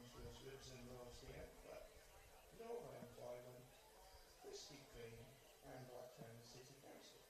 scrumptious ribs and roast here, but no employment, Krispy Kreme, and Blacktown City Council.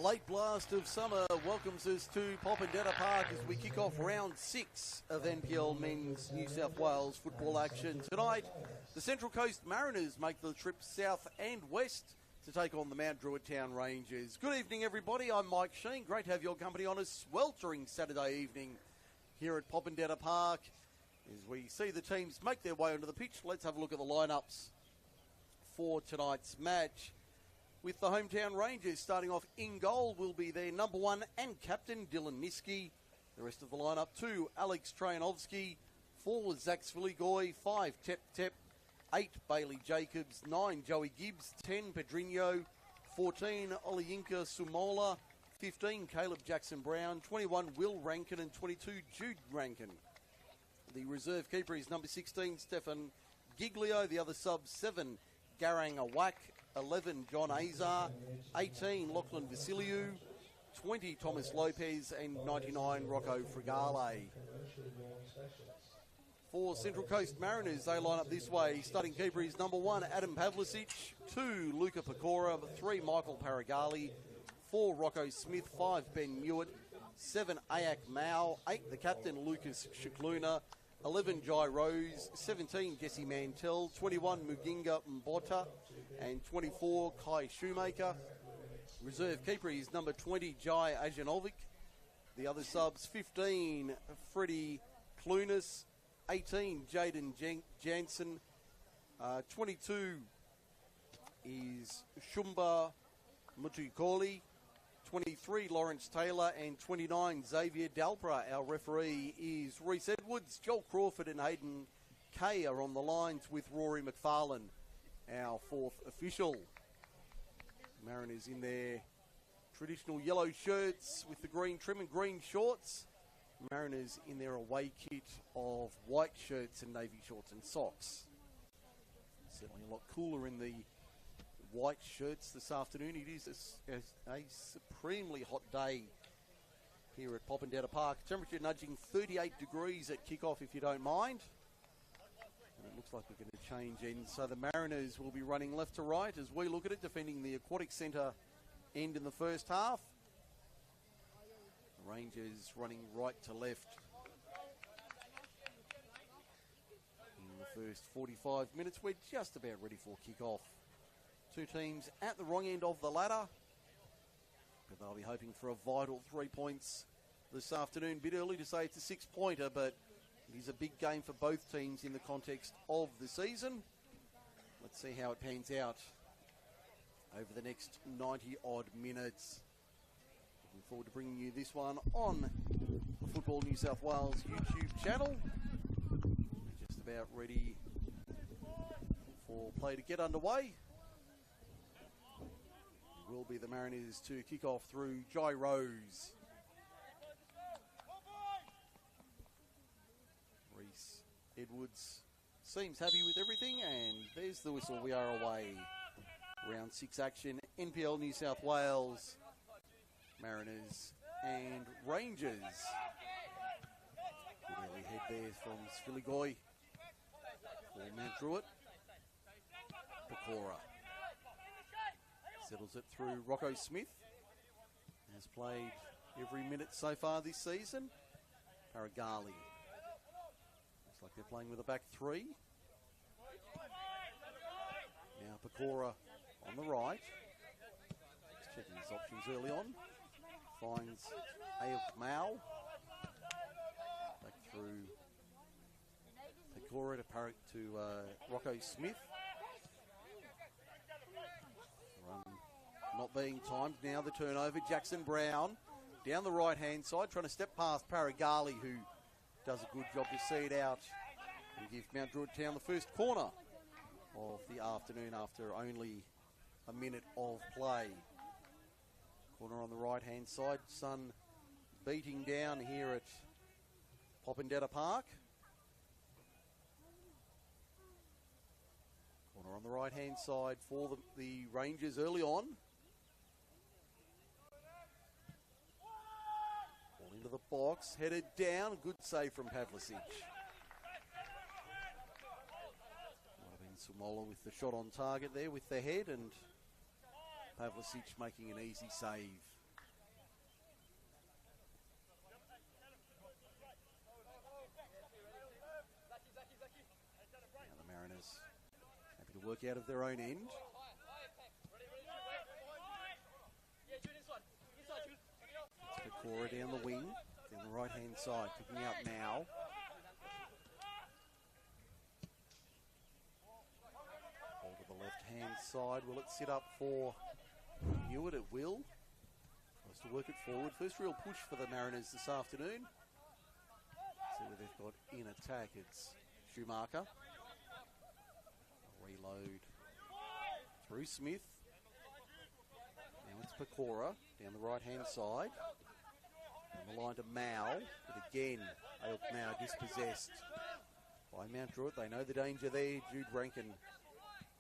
A late blast of summer welcomes us to Popondetta Park as we kick off round 6 of NPL Men's New South Wales football action. Tonight, the Central Coast Mariners make the trip south and west to take on the Mount Druitt Town Rangers. Good evening, everybody. I'm Mike Sheen. Great to have your company on a sweltering Saturday evening here at Popondetta Park. As we see the teams make their way onto the pitch, let's have a look at the lineups for tonight's match. With the hometown Rangers starting off in goal will be their number one and captain, Dylan Niski. The rest of the lineup: 2, Alex Trajanovski; 4, Zach Sviligoy; 5, Tep Tep; 8, Bailey Jacobs; 9, Joey Gibbs; 10, Pedrinho; 14, Olayinka Sumola; 15, Caleb Jackson Brown; 21, Will Rankin; and 22, Jude Rankin. The reserve keeper is number 16, Stefan Giglio. The other subs: 7, Garang Awak; 11, John Azar; 18, Lachlan Vasiliou; 20, Thomas Lopez; and 99, Rocco Frigale. For Central Coast Mariners, they line up this way. Starting keeper is number 1, Adam Pavlicic; 2, Luca Pecora; 3, Michael Paragali; 4, Rocco Smith; 5, Ben Newitt; 7, Ayak Mao; 8, the captain, Lucas Shikluna; 11, Jai Rose; 17, Jesse Mantell; 21, Muginga Mbota; and 24, Kai Shoemaker. Reserve keeper is number 20, Jai Ajanovic. The other subs: 15, Freddie Clunas; 18, Jaden Jansen; 22 is Shumba Mutukoli; 23, Lawrence Taylor; and 29, Xavier Dalpra. Our referee is Reese Edwards. Joel Crawford and Hayden Kay are on the lines with Rory McFarlane, our fourth official. Mariners in their traditional yellow shirts with the green trim and green shorts. Mariners in their away kit of white shirts and navy shorts and socks. Certainly a lot cooler in the white shirts this afternoon. It is a supremely hot day here at Popondetta Park. Temperature nudging 38 degrees at kickoff, if you don't mind. And it looks like we're going to change ends. So the Mariners will be running left to right as we look at it, defending the Aquatic Centre end in the first half. The Rangers running right to left. In the first 45 minutes, we're just about ready for kickoff. Two teams at the wrong end of the ladder, but they'll be hoping for a vital 3 points this afternoon. Bit early to say it's a 6-pointer, but it is a big game for both teams in the context of the season. Let's see how it pans out over the next 90-odd minutes. Looking forward to bringing you this one on the Football New South Wales YouTube channel. We're just about ready for play to get underway. Will be the Mariners to kick off through Jai Rose. Reese Edwards seems happy with everything, and there's the whistle. We are away. Round 6 action, NPL New South Wales, Mariners and Rangers. Good early head there from Sviligoy for Mount Druitt. Pecora settles it through Rocco Smith. Has played every minute so far this season. Paragali. Looks like they're playing with a back three. Now Pecora on the right. Just checking his options early on. Finds Ayuk Mao. Back through Pecora to Rocco Smith. Not being timed. Now the turnover. Jackson Brown down the right-hand side, trying to step past Paragali, who does a good job to see it out and give Mount Druitt Town the first corner of the afternoon after only a minute of play. Corner on the right-hand side. Sun beating down here at Popondetta Park. Corner on the right-hand side for the Rangers early on. Into the box, headed down, good save from Pavlicic. Might have been Sumola with the shot on target there with the head, and Pavlicic making an easy save. to work out of their own end. It's Pecora down the wing, down the right-hand side, picking out now. Ball to the left-hand side. Will it sit up for Hewitt? It will. Tries to work it forward. First real push for the Mariners this afternoon. See what they've got in attack. It's Schumacher. Reload through Smith. Now it's Pecora down the right-hand side. On the line to Mao, but again, Ailk Mao dispossessed by Mount Druitt. They know the danger there. Jude Rankin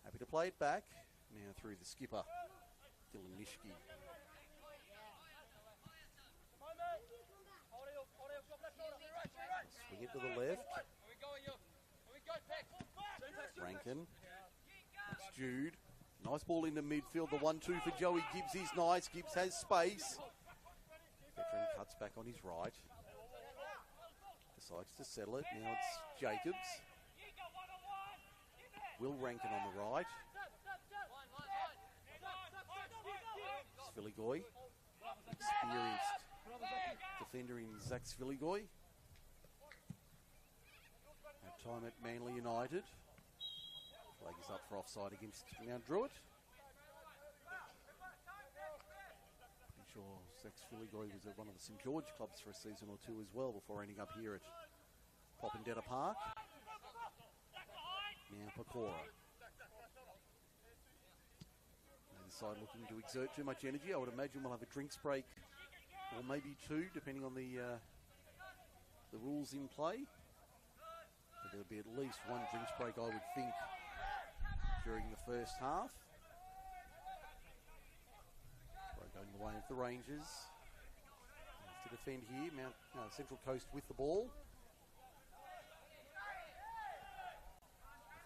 happy to play it back. Now through the skipper, Dylan Nishke. Swing it to the left. Rankin. It's Jude. Nice ball into midfield. The 1-2 for Joey Gibbs is nice. Gibbs has space. Veteran cuts back on his right. Decides to settle it. Now it's Jacobs. Will Rankin on the right. Sviligoy. Experienced defender in Zach Sviligoy. Had time at Manly United. Flag is up for offside against Mount Druitt. Pretty sure Zach Sviligoy was at one of the St George clubs for a season or two as well before ending up here at Popondetta Park. Now Pecora. Neither side looking to exert too much energy. I would imagine we'll have a drinks break, or maybe two, depending on the rules in play. But there'll be at least one drinks break, I would think, during the first half. Going the way of the Rangers. To defend here, Central Coast with the ball.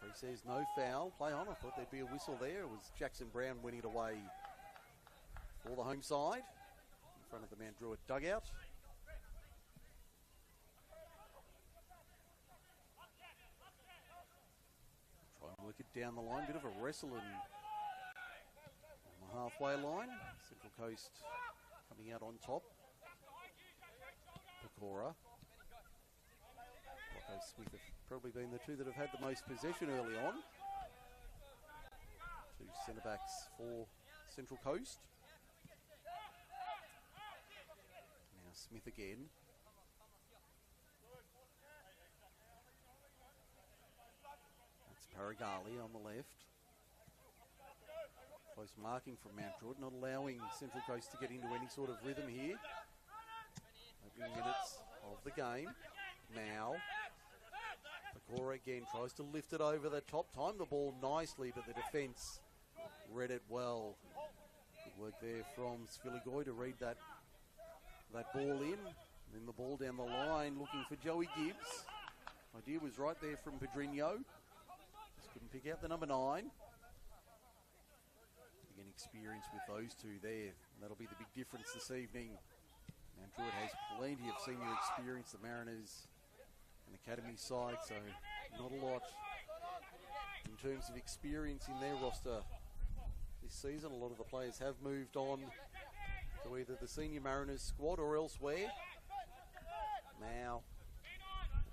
Referee says no foul. Play on. I thought there'd be a whistle there. It was Jackson Brown winning it away for the home side in front of the Mount Druitt dugout. Work it down the line, bit of a wrestle on the halfway line. Central Coast coming out on top. Pecora. Rocco Smith have probably been the two that have had the most possession early on. Two centre backs for Central Coast. Now Smith again. Paragali on the left. Close marking from Mount Druitt, not allowing Central Coast to get into any sort of rhythm here. Opening minutes of the game. Now, Pecora again tries to lift it over the top. Timed the ball nicely, but the defence read it well. Good work there from Sviligoy to read that ball in. And then the ball down the line, looking for Joey Gibbs. Idea was right there from Pedrinho. Couldn't pick out the number 9. Again, experience with those two there. And that'll be the big difference this evening. Mount Druitt has plenty of senior experience. The Mariners and Academy side, so not a lot in terms of experience in their roster this season. A lot of the players have moved on to either the senior Mariners squad or elsewhere. Now,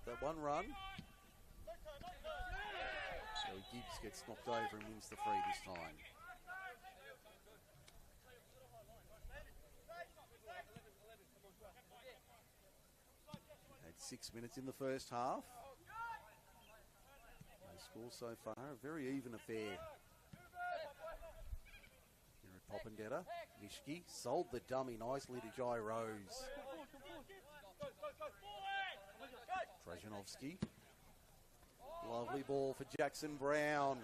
that one run. Gibbs gets knocked over and wins the free this time. Had 6 minutes in the first half. No score so far. A very even affair here at Popondetta. Nishke sold the dummy nicely to Jai Rose. Trajanovski. Lovely ball for Jackson Brown.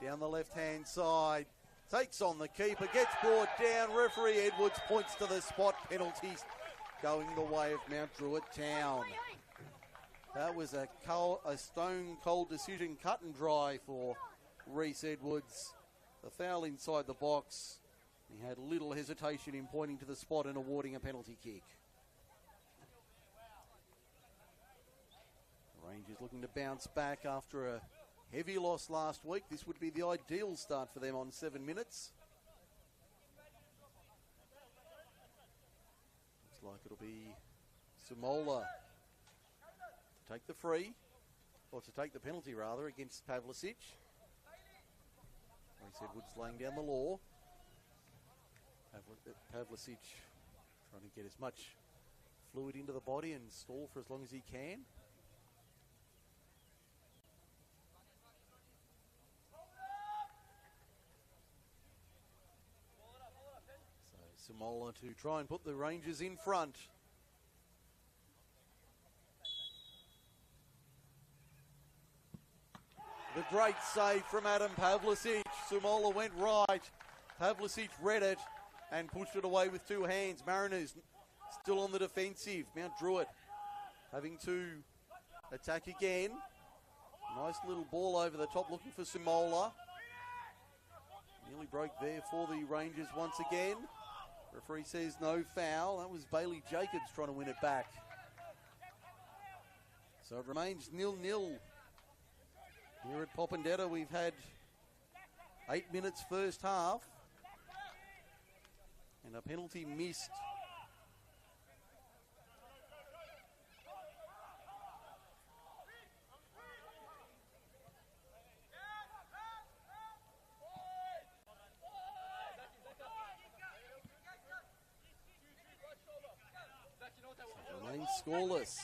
Down the left-hand side. Takes on the keeper. Gets brought down. Referee Edwards points to the spot. Penalties going the way of Mount Druitt Town. That was a stone-cold decision, cut and dry for Reece Edwards. The foul inside the box. He had little hesitation in pointing to the spot and awarding a penalty kick. Rangers looking to bounce back after a heavy loss last week. This would be the ideal start for them on 7 minutes. Looks like it'll be Sumola to take the free, or to take the penalty rather, against Pavlicic. Reese Edwards laying down the law. Pavlicic trying to get as much fluid into the body and stall for as long as he can. So Sumola to try and put the Rangers in front. The great save from Adam Pavlicic. Sumola went right. Pavlicic read it and pushed it away with two hands. Mariners still on the defensive. Mount Druitt having to attack again. Nice little ball over the top looking for Sumola. Nearly broke there for the Rangers once again. Referee says no foul. That was Bailey Jacobs trying to win it back. So it remains 0-0. Here at Popondetta, we've had 8 minutes first half. And a penalty missed. So remains scoreless.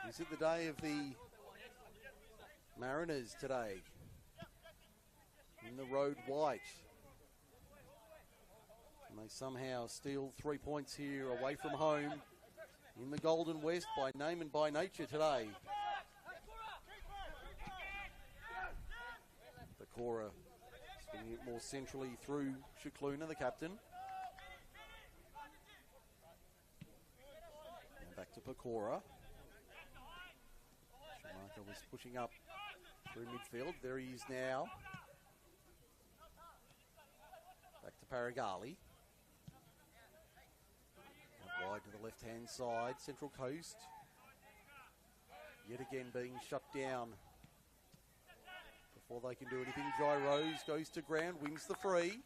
Is it the day of the Mariners today? In the road white. And they somehow steal 3 points here away from home in the Golden West by name and by nature today. Pecora swinging it more centrally through Shikluna, the captain. And back to Pecora. Schumacher was pushing up through midfield. There he is now. Back to Paragali. Out wide to the left-hand side. Central Coast. Yet again being shut down. Before they can do anything, Jai Rose goes to ground, wins the free.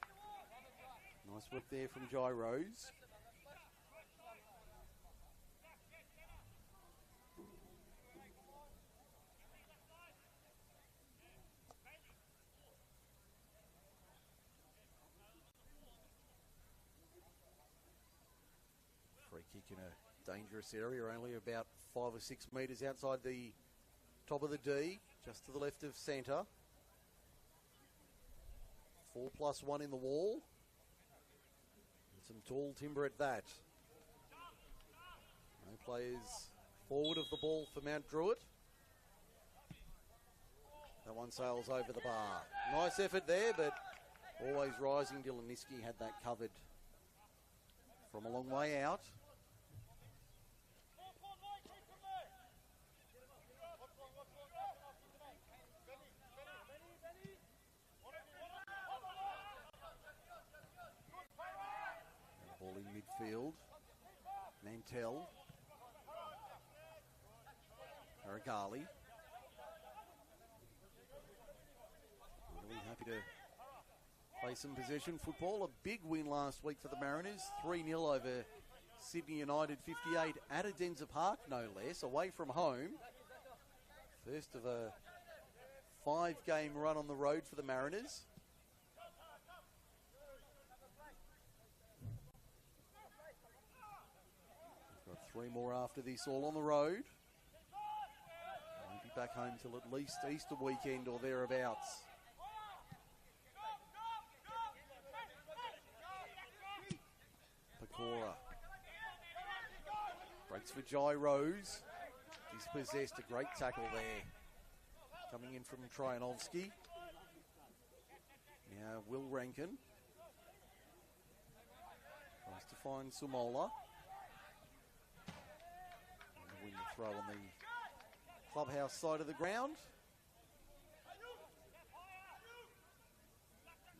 Nice work there from Jai Rose. Free kick in a dangerous area, only about 5 or 6 metres outside the top of the D, just to the left of centre. 4+1 in the wall. And some tall timber at that. No players forward of the ball for Mount Druitt. That one sails over the bar. Nice effort there, but always rising. Dylan Niski had that covered from a long way out. Ball in midfield. Mantel. Paragali. Really happy to play some possession football. A big win last week for the Mariners. 3-0 over Sydney United 58 at Adenza Park, no less, away from home. First of a 5-game run on the road for the Mariners. We've got 3 more after this, all on the road. Won't be back home till at least Easter weekend or thereabouts. Pecora breaks for Jai Rose. He's possessed, a great tackle there. Coming in from Tryanovsky. Now Will Rankin. Tries to find Sumola. And win the throw on the clubhouse side of the ground.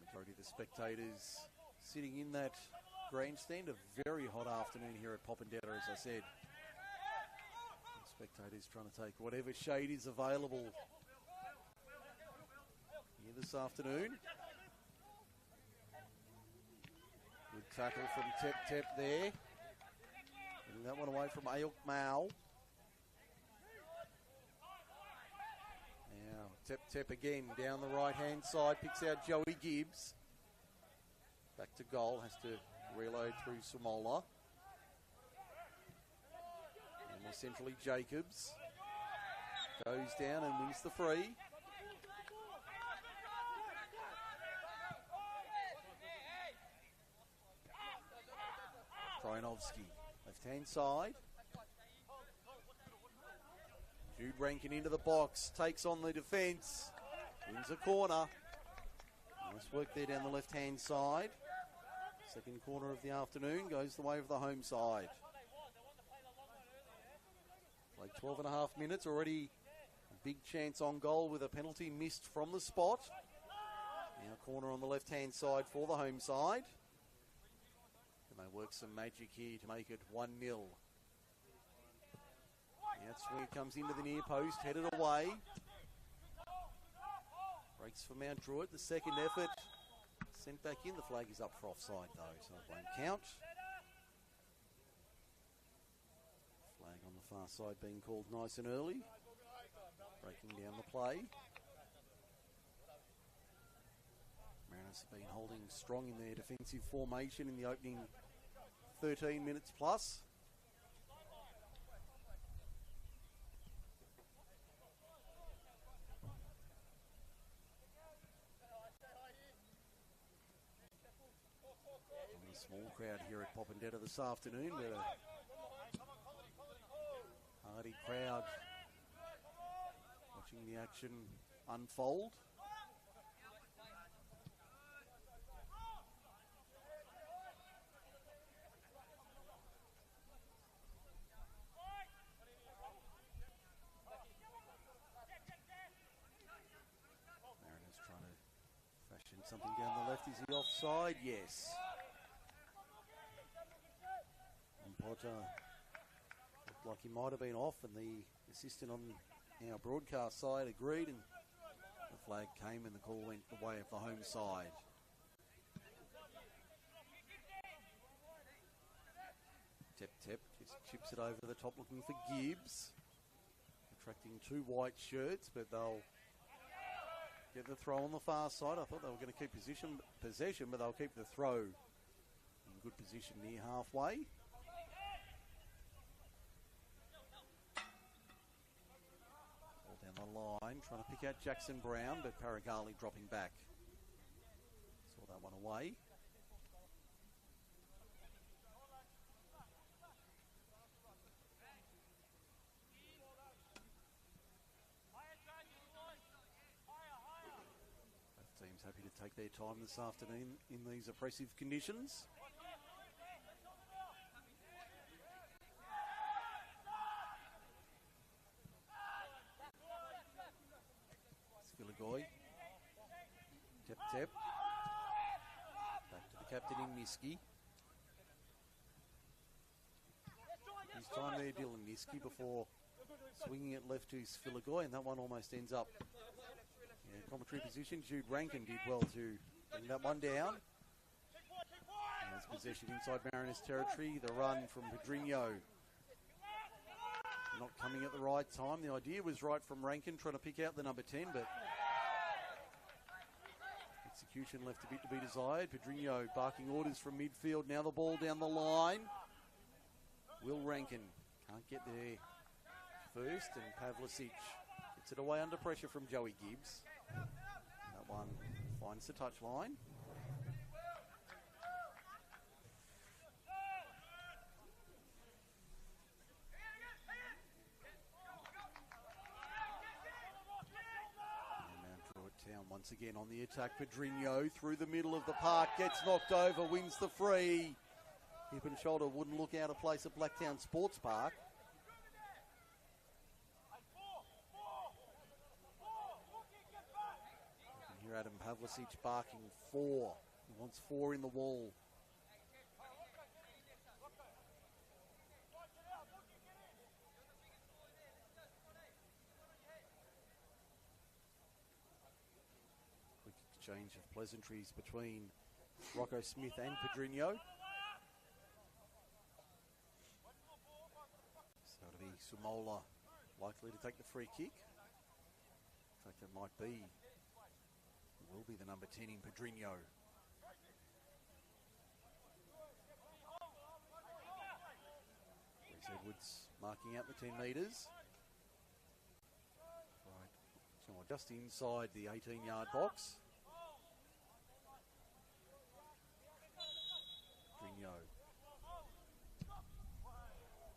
Majority of the spectators sitting in that grandstand. A very hot afternoon here at Popondetta, as I said. Spectators trying to take whatever shade is available this afternoon. Good tackle from Tep there. Getting that one away from Ayuk Mao. Now Tep again down the right-hand side. Picks out Joey Gibbs. Back to goal. Has to reload through Sumola. And more centrally Jacobs. Goes down and wins the free. Krojanovski, left-hand side. Jude Rankin into the box, takes on the defence, wins a corner. Nice work there down the left-hand side. Second corner of the afternoon goes the way of the home side. Played 12 and a half minutes, already a big chance on goal with a penalty missed from the spot. Now corner on the left-hand side for the home side. And they work some magic here to make it 1-0. The outswinger comes into the near post, headed away. Breaks for Mount Druitt, the second effort. Sent back in, the flag is up for offside though, so it won't count. Flag on the far side being called nice and early. Breaking down the play. Mariners have been holding strong in their defensive formation in the opening 13 minutes plus. Small crowd here at Popondetta this afternoon, but a hardy crowd watching the action unfold. Mariners trying to fashion something down the left. Is he offside? Yes. Potter looked like he might have been off, and the assistant on our broadcast side agreed, and the flag came and the call went the way of the home side. Tep just chips it over the top looking for Gibbs. Attracting two white shirts, but they'll get the throw on the far side. I thought they were going to keep possession, but they'll keep the throw in good position near halfway. Line, trying to pick out Jackson Brown, but Paragali dropping back. Saw that one away. Both teams happy to take their time this afternoon in these oppressive conditions. Tep. Back to the captain in Niski. His time there, Dylan Niski, before swinging it left to Svilagoy, and that one almost ends up in a commentary position. Jude Rankin did well to bring that one down. As possession inside Mariners territory, the run from Pedrinho. Not coming at the right time. The idea was right from Rankin, trying to pick out the number 10, but execution left a bit to be desired. Pedrinho barking orders from midfield. Now the ball down the line. Will Rankin can't get there first, and Pavlicic gets it away under pressure from Joey Gibbs. That one finds the touchline. Once again on the attack, Pedrinho through the middle of the park, gets knocked over, wins the free. Hip and shoulder wouldn't look out of place at Blacktown Sports Park. You can hear Adam Pavlicic barking 4. He wants 4 in the wall. exchange of pleasantries between Rocco Smith and Pedrinho. So it'll be Sumola likely to take the free kick. In fact, it might be. It will be the number 10 in Pedrinho. Reece Edwards marking out the 10 metres. Right, so we're just inside the 18-yard box. Pedrinho.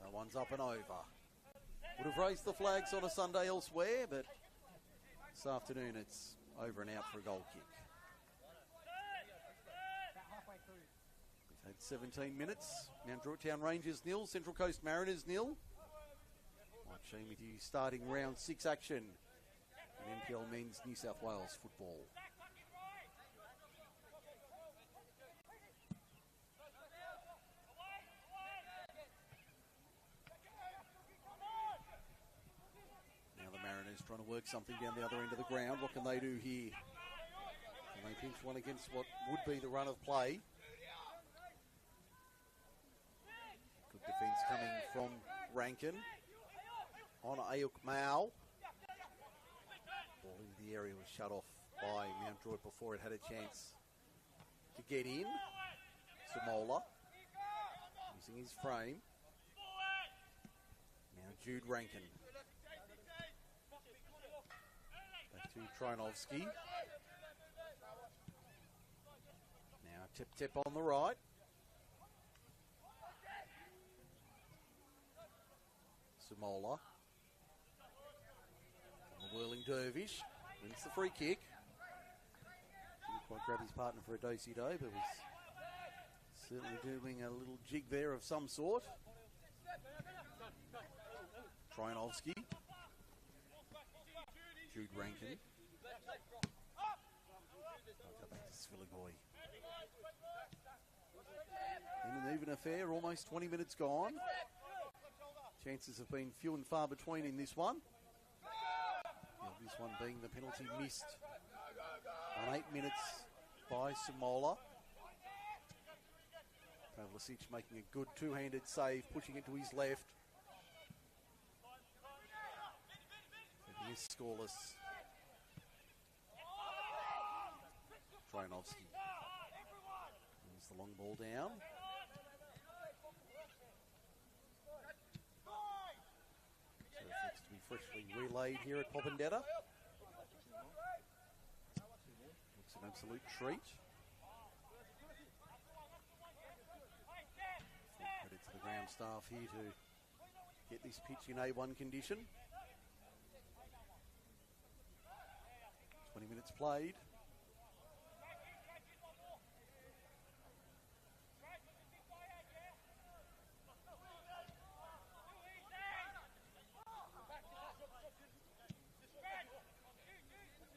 That one's up and over. Would have raised the flags on a Sunday elsewhere, but this afternoon it's over and out for a goal kick. We've had 17 minutes. Mount Druitt Town Rangers 0, Central Coast Mariners 0. Mike Sheen with you starting round 6 action in NPL Men's New South Wales football. Trying to work something down the other end of the ground. What can they do here? Can they pinch one against what would be the run of play? Good defence coming from Rankin. On Ayuk Mao. Ball into the area was shut off by Mount Druitt before it had a chance to get in. Sumola using his frame. Now Jude Rankin. To Trinovsky. Now tip on the right. Sumola. The whirling Dervish wins the free kick. Didn't quite grab his partner for a do-si-do, but was certainly doing a little jig there of some sort. Trinovsky. Jude Rankin. I'll go back to Svilagoy. In an even affair, almost 20 minutes gone. Chances have been few and far between in this one. This one being the penalty missed on 8 minutes by Sumola. Pavlicic making a good two-handed save, pushing it to his left. He is scoreless. Trinovsky brings the long ball down. So it looks to be freshly relayed here at Popondetta. Looks an absolute treat. Full credit to the ground staff here to get this pitch in A1 condition. 20 minutes played.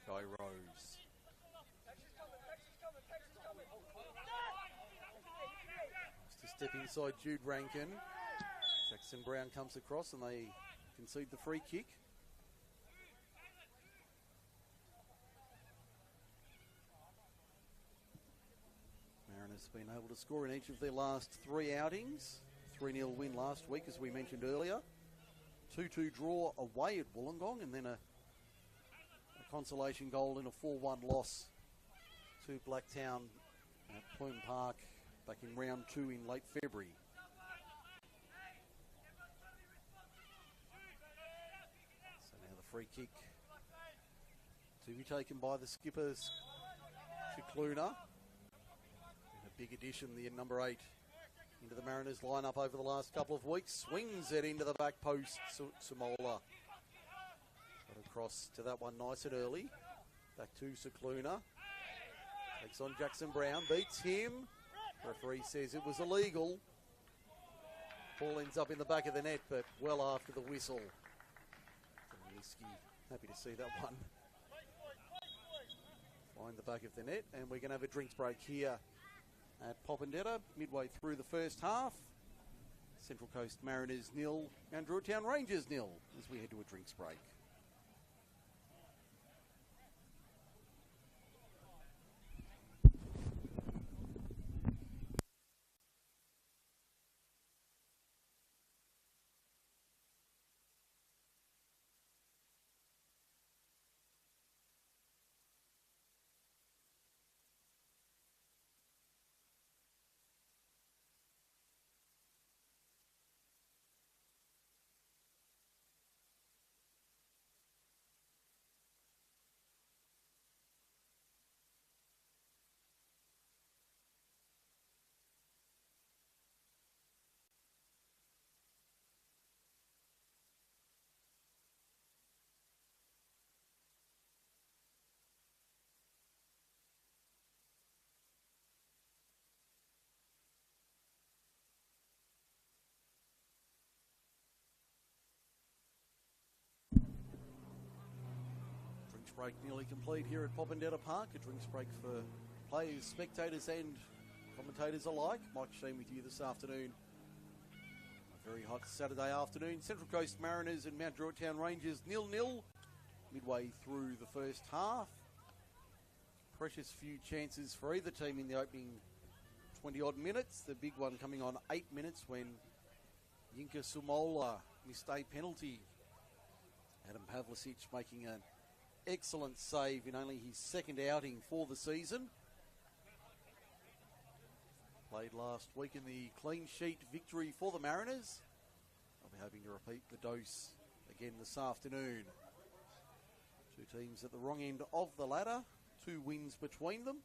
Guy Rose. Just a step inside Jude Rankin. Jackson Brown comes across and they concede the free kick. Mariners been able to score in each of their last 3 outings. 3-0 win last week, as we mentioned earlier. 2-2 draw away at Wollongong, and then a consolation goal in a 4-1 loss to Blacktown at Plume Park back in round 2 in late February. So now the free kick to be taken by the skippers, Chicluna. A big addition, the number 8, into the Mariners lineup over the last couple of weeks. Swings it into the back post, Sumola. Got across to that one nice and early. Back to Chicluna. Takes on Jackson Brown, beats him. Referee says it was illegal. Ball ends up in the back of the net, but well after the whistle. Happy to see that one. Find the back of the net, and we're going to have a drinks break here at Popondetta, midway through the first half. Central Coast Mariners 0 and Druitt Town Rangers 0 as we head to a drinks break. break nearly complete here at Popondetta Park. A drinks break for players, spectators and commentators alike. Mike Sheen with you this afternoon. A very hot Saturday afternoon. Central Coast Mariners and Mount Druitt Town Rangers 0-0 midway through the first half. Precious few chances for either team in the opening 20-odd minutes. The big one coming on 8 minutes when Yinka Sumola missed a penalty. Adam Pavlicic making an excellent save in only his second outing for the season. Played last week in the clean sheet victory for the Mariners. I'll be hoping to repeat the dose again this afternoon. Two teams at the wrong end of the ladder. 2 wins between them.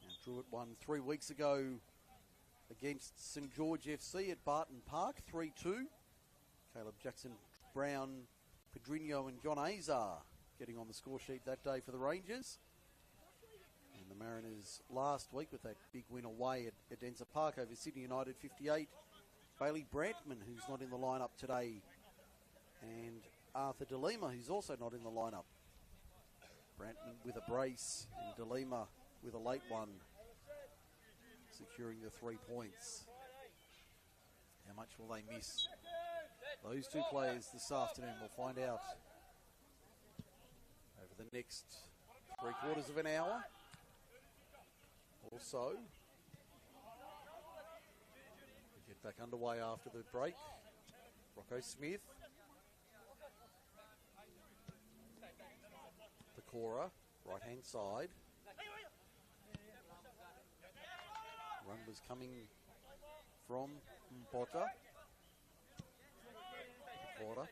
Now, Druitt won 3 weeks ago against St George FC at Barton Park, 3-2. Caleb Jackson, Brown, Pedrinho and John Azar getting on the score sheet that day for the Rangers. And the Mariners last week with that big win away at Denzer Park over Sydney United 58. Bailey Brantman, who's not in the lineup today, and Arthur DeLima, who's also not in the lineup. Brantman with a brace and DeLima with a late one, securing the 3 points. How much will they miss those 2 players this afternoon? We'll find out over the next 3/4 of an hour. Also, we get back underway after the break. Rocco Smith, Pecora, right-hand side. Run was coming from Mbota. Pecora.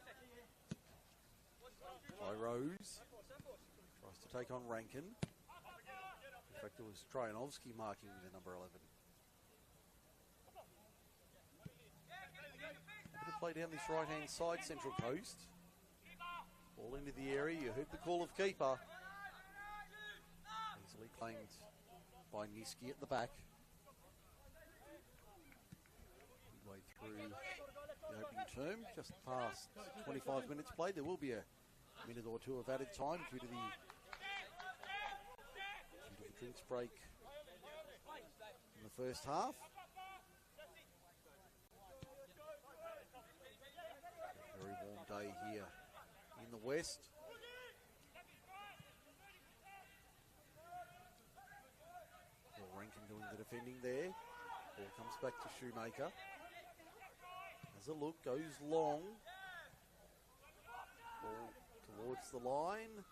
By Rose. Tries to take on Rankin. In fact, it was Trojanovski marking the number 11. A bit of play down this right-hand side, Central Coast. Ball into the area. You heard the call of keeper. Easily claimed by Niski at the back. Midway through the opening term, just past 25 minutes played. There will be a minute or two of added time due to the drinks break in the first half. Very warm day here in the west. Well, Rankin doing the defending there. Ball comes back to Shoemaker. Has a look, goes long. Ball towards the line.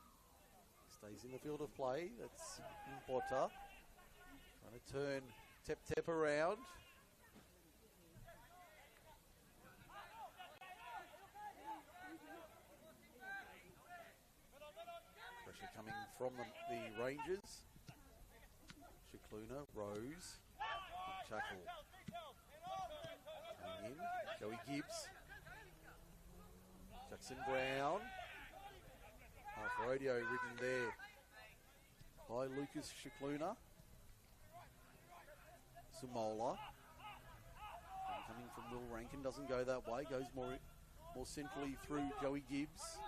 Stays in the field of play. That's Mbota. Trying to turn Tep around. Pressure coming from the Rangers. Shikluna, Rose. Good tackle. Coming in. Joey Gibbs. Jackson Brown. Half rodeo ridden there by Lucas Shikluna. Sumola. Coming from Will Rankin, doesn't go that way, goes more centrally through Joey Gibbs.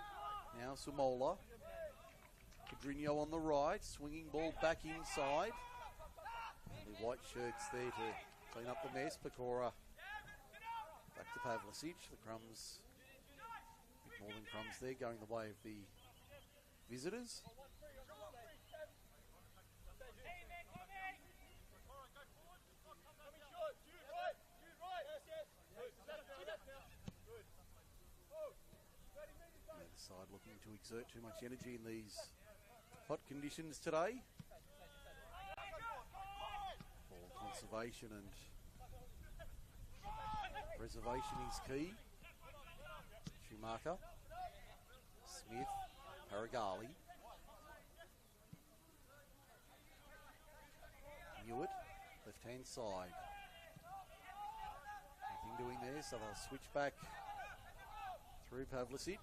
Now Sumola. Pedrinho on the right, swinging ball back inside. And the white shirts there to clean up the mess. Pecora back to Pavlicic. The crumbs, bit more than crumbs there, going the way of the visitors. The side looking to exert too much energy in these hot conditions today. Ball conservation and preservation is key. Schumacher, Smith, Paragali, Newitt, left-hand side. Nothing doing there, so they'll switch back through Pavlicic.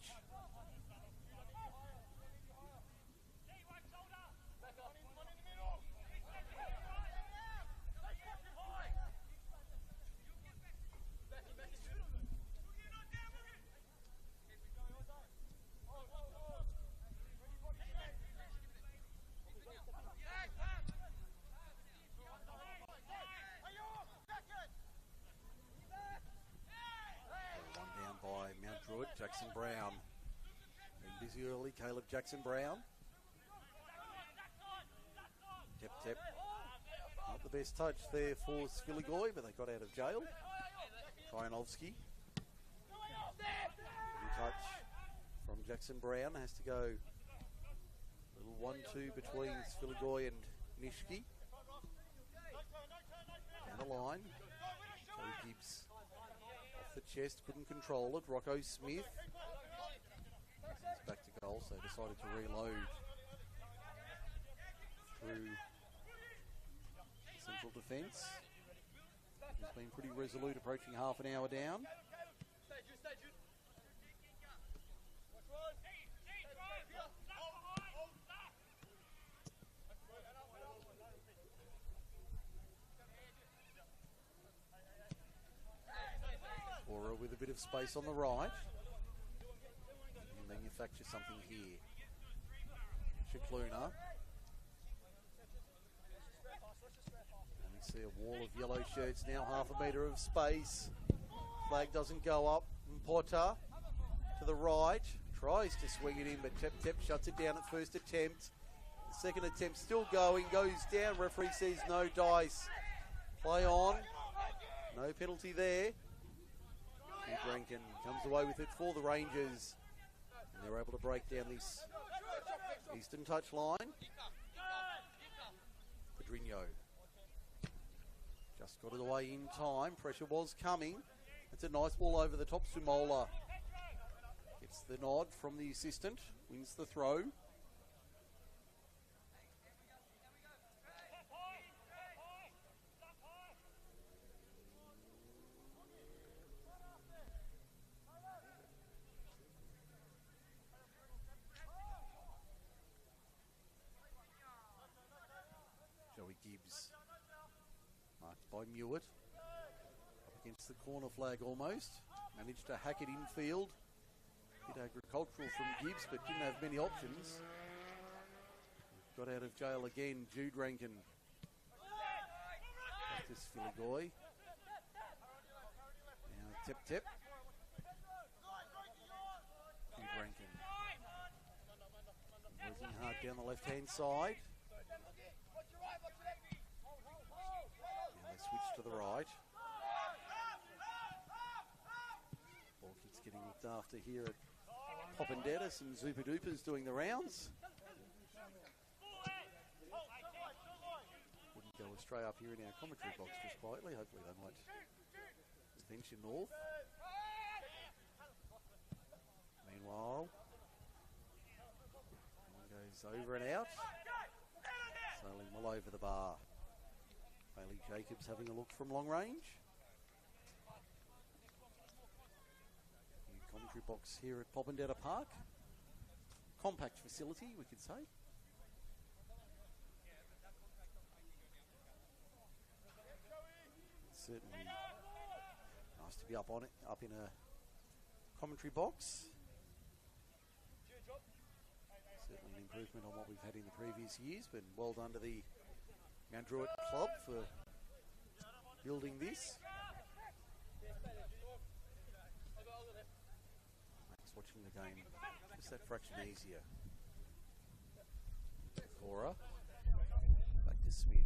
Jackson Brown. Been busy early, Caleb Jackson Brown. Tep. Not the best touch there for Sviligoi, but they got out of jail. Tryanovsky. Good touch from Jackson Brown. Has to go a little 1-2 between Sviligoi and Nishki. Down the line. Joey Gibbs off the chest, couldn't control it. Rocco Smith. He's back to goal, so decided to reload through central defence. He's been pretty resolute, approaching half an hour down. Aura with a bit of space on the right. And manufacture something here. Shikluna. And we see a wall of yellow shirts now, half a metre of space. Flag doesn't go up. Potter to the right. Tries to swing it in, but Tep shuts it down at first attempt. The second attempt still going, goes down. Referee says no dice. Play on. No penalty there. Rankin comes away with it for the Rangers. And they're able to break down this eastern touch line. Pedrinho just got it away in time. Pressure was coming. It's a nice ball over the top. Sumola gets the nod from the assistant. Wins the throw. Gibbs, marked by Mewett, up against the corner flag almost, managed to hack it infield, bit agricultural from Gibbs but didn't have many options. Got out of jail again, Jude Rankin. This Sviligoi. Now Tep. Jude Rankin. Working hard down the left hand side. Switch to the right. Ball keeps getting looked after here at Poppendatis and Zupa Duper's doing the rounds. Wouldn't go astray up here in our commentary box just quietly. Hopefully they might venture north. Meanwhile, one goes over and out. Sailing well over the bar. Bailey Jacobs having a look from long range. New commentary box here at Poppendatta Park. Compact facility, we could say. Certainly nice to be up on it, up in a commentary box. Certainly an improvement on what we've had in the previous years, but well done to the Mount Druitt club for building this. Makes watching the game just that fraction easier. Cora, back to Smith.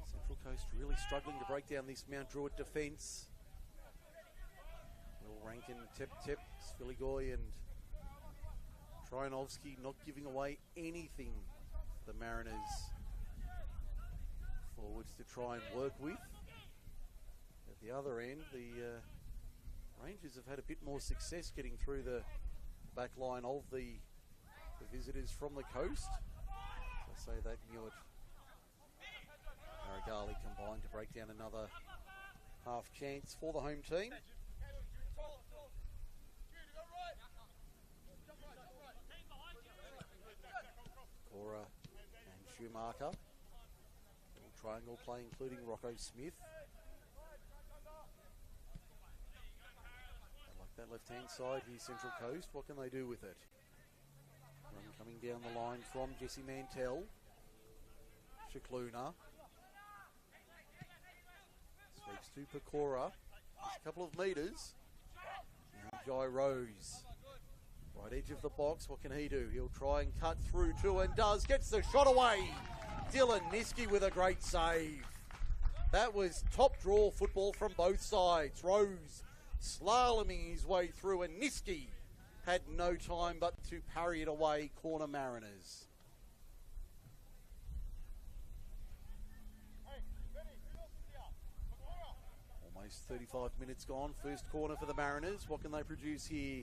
Central Coast really struggling to break down this Mount Druitt defence. Will Rankin, Tep, Sviligoi and Tryanovsky not giving away anything. The Mariners forwards to try and work with. At the other end, the Rangers have had a bit more success getting through the back line of the visitors from the coast. So I say that Mewett, Paragali combined to break down another half chance for the home team. Cora Schumacher. Little triangle play including Rocco Smith. I like that left hand side here, Central Coast. What can they do with it? Run coming down the line from Jesse Mantell. Shikluna. Sweeps to Pecora. Just a couple of metres. Jai Rose. Right edge of the box, what can he do? He'll try and cut through too, and does. Gets the shot away. Dylan Niski with a great save. That was top draw football from both sides. Rose slaloming his way through, and Niski had no time but to parry it away. Corner Mariners. Almost 35 minutes gone. First corner for the Mariners. What can they produce here?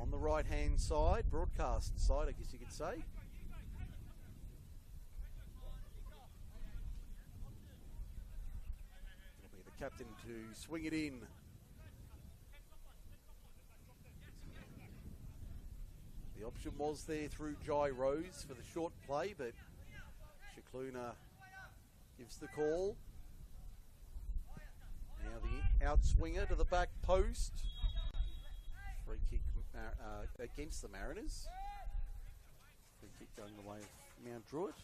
On the right-hand side, broadcast side, I guess you could say. It'll be the captain to swing it in. The option was there through Jai Rose for the short play, but Shikluna gives the call. Now the outswinger to the back post. Free kick against the Mariners. Free kick going the way of Mount Druitt.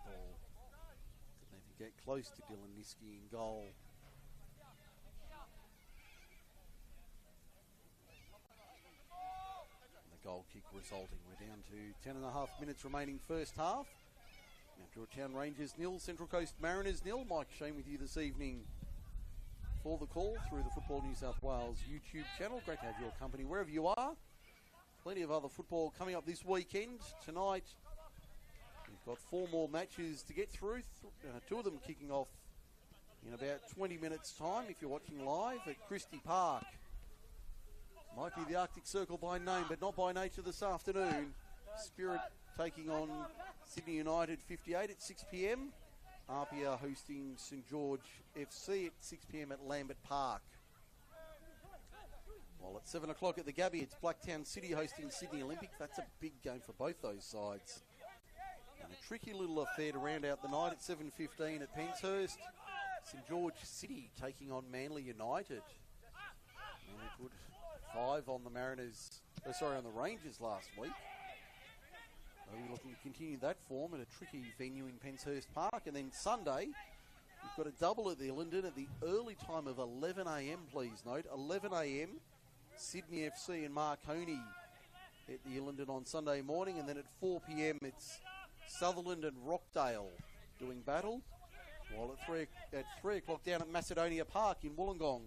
Ball didn't even get close to Dylan Niski in goal. And the goal kick resulting. We're down to 10.5 minutes remaining first half. Mount Druitt Town Rangers 0, Central Coast Mariners 0. Mike Shane with you this evening for the call through the Football New South Wales YouTube channel. Great to have your company wherever you are. Plenty of other football coming up this weekend. Tonight, we've got 4 more matches to get through. 2 of them kicking off in about 20 minutes' time if you're watching live at Christie Park. Might be the Arctic Circle by name, but not by nature this afternoon. Spirit taking on Sydney United 58 at 6 p.m. RPR hosting St George FC at 6 p.m. at Lambert Park. While at 7 o'clock at the Gabby, it's Blacktown City hosting Sydney Olympic. That's a big game for both those sides. And a tricky little affair to round out the night at 7:15 at Penshurst. St George City taking on Manly United. Manly put 5 on the Mariners, on the Rangers last week. We're looking to continue that form at a tricky venue in Penshurst Park. And then Sunday, we've got a double at the Illington at the early time of 11 a.m, please note. 11 a.m, Sydney FC and Marconi at the Illington on Sunday morning. And then at 4 p.m, it's Sutherland and Rockdale doing battle. While at 3 o'clock down at Macedonia Park in Wollongong,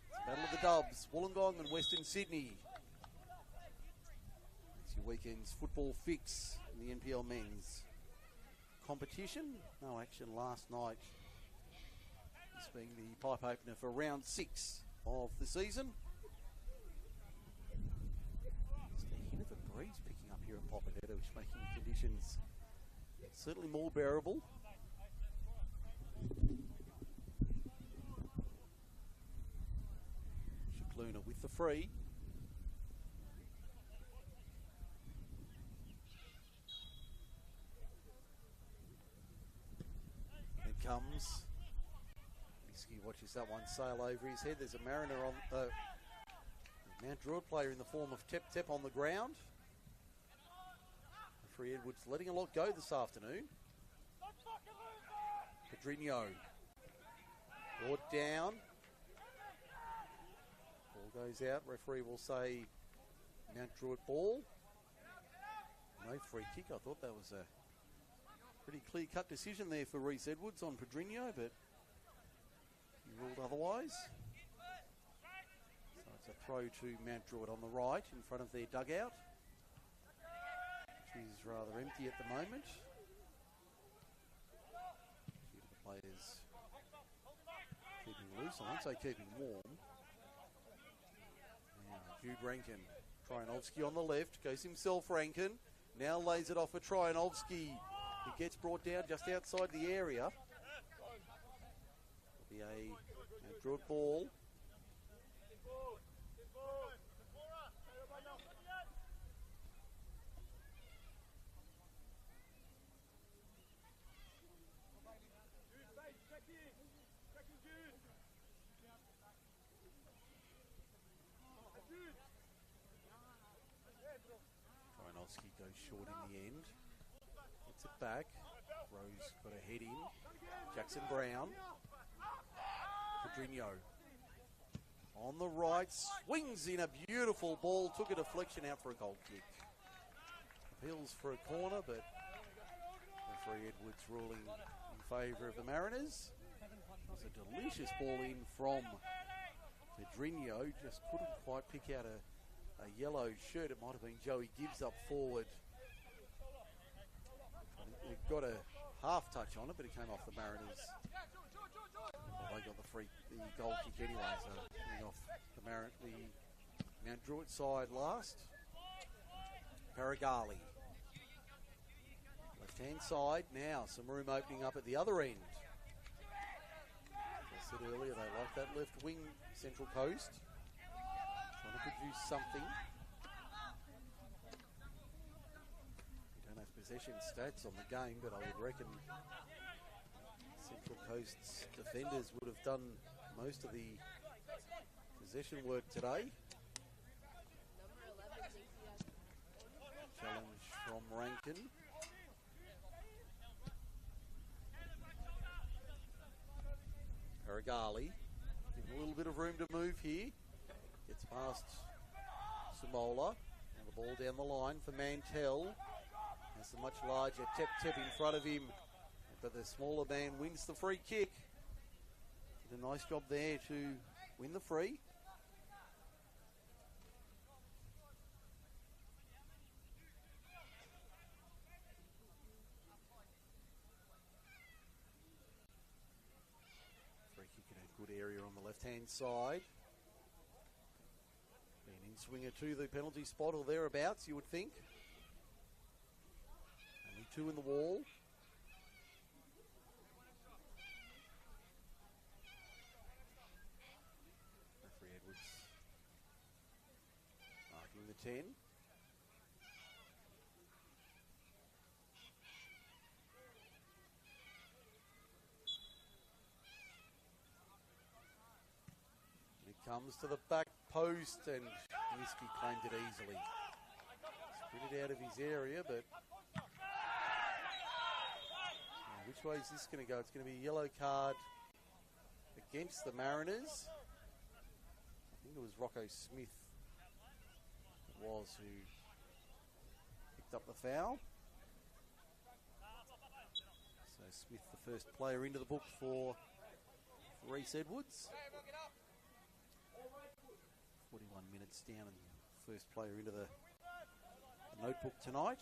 it's Battle of the Dubs, Wollongong and Western Sydney. Weekend's football fix in the NPL men's competition. No action last night. This being the pipe opener for round 6 of the season. Just a hint of a breeze picking up here in Popadetta, which is making conditions certainly more bearable. Shikluna with the free. Comes. Niski watches that one sail over his head. There's a Mariner on Mount Druitt player in the form of Tep on the ground. Free Edwards letting a lot go this afternoon. Pedrinho. Brought down. Ball goes out. Referee will say Mount Druitt ball. No free kick. I thought that was a pretty clear-cut decision there for Reece Edwards on Pedrinho, but he ruled otherwise. So it's a throw to Mount Druitt on the right in front of their dugout, which is rather empty at the moment. A few of the players keeping loose. I won't say keeping warm. Now Jude Rankin. Tryanovsky on the left. Goes himself, Rankin. Now lays it off for Tryanovsky. He gets brought down just outside the area. It'll be a Druitt ball. Tryanovsky goes short in the end. Gets it back. Rose got a head in. Jackson Brown. Pedrinho. On the right, swings in a beautiful ball. Took a deflection out for a goal kick. Appeals for a corner, but referee Edwards ruling in favour of the Mariners. It was a delicious ball in from Pedrinho. Just couldn't quite pick out a yellow shirt. It might have been Joey Gibbs up forward. It got a half touch on it, but it came off the Mariners. Well, they got the goal kick anyway, so coming off the Mount Druitt side last. Paragali. Left-hand side. Now some room opening up at the other end. As I said earlier, they like that left wing, Central Coast. Trying to produce something. We don't have possession stats on the game, but I would reckon Central Coast's defenders would have done most of the possession work today. Challenge from Rankin. Paragali, given a little bit of room to move here. Gets past Sumola. And the ball down the line for Mantell. Has a much larger Tep in front of him. But the smaller man wins the free kick. Did a nice job there to win the free. Free kick in a good area on the left-hand side. An in-swinger to the penalty spot or thereabouts, you would think. Only two in the wall. Referee Edwards marking the 10. It comes to the back post and Niski claimed it easily. Sprinted out of his area, but which way is this going to go? It's going to be a yellow card against the Mariners. I think it was Rocco Smith who picked up the foul. So Smith, the first player into the book for Reece Edwards. 41 minutes down and first player into the notebook tonight.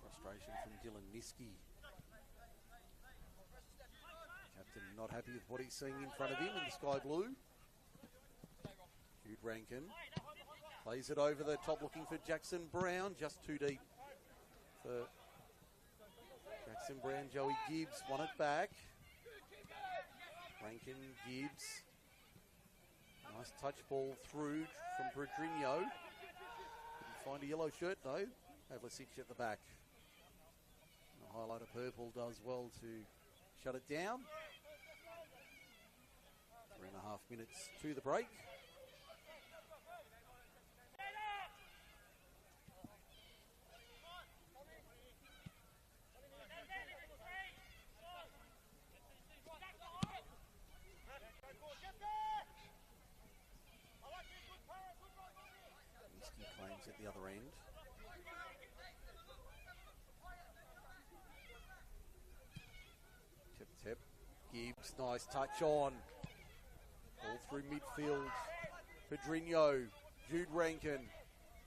Frustration from Dylan Niski. Captain not happy with what he's seeing in front of him in the sky blue. Jude Rankin plays it over the top looking for Jackson Brown. Just too deep for Jackson Brown. Joey Gibbs won it back. Rankin, Gibbs. Nice touch ball through from Pedrinho. Couldn't find a yellow shirt though. Havlicich at the back. And the highlight of purple does well to shut it down. 3.5 minutes to the break. Claims at the other end. Tip. Gibbs, nice touch on. All through midfield. Pedrinho, Jude Rankin.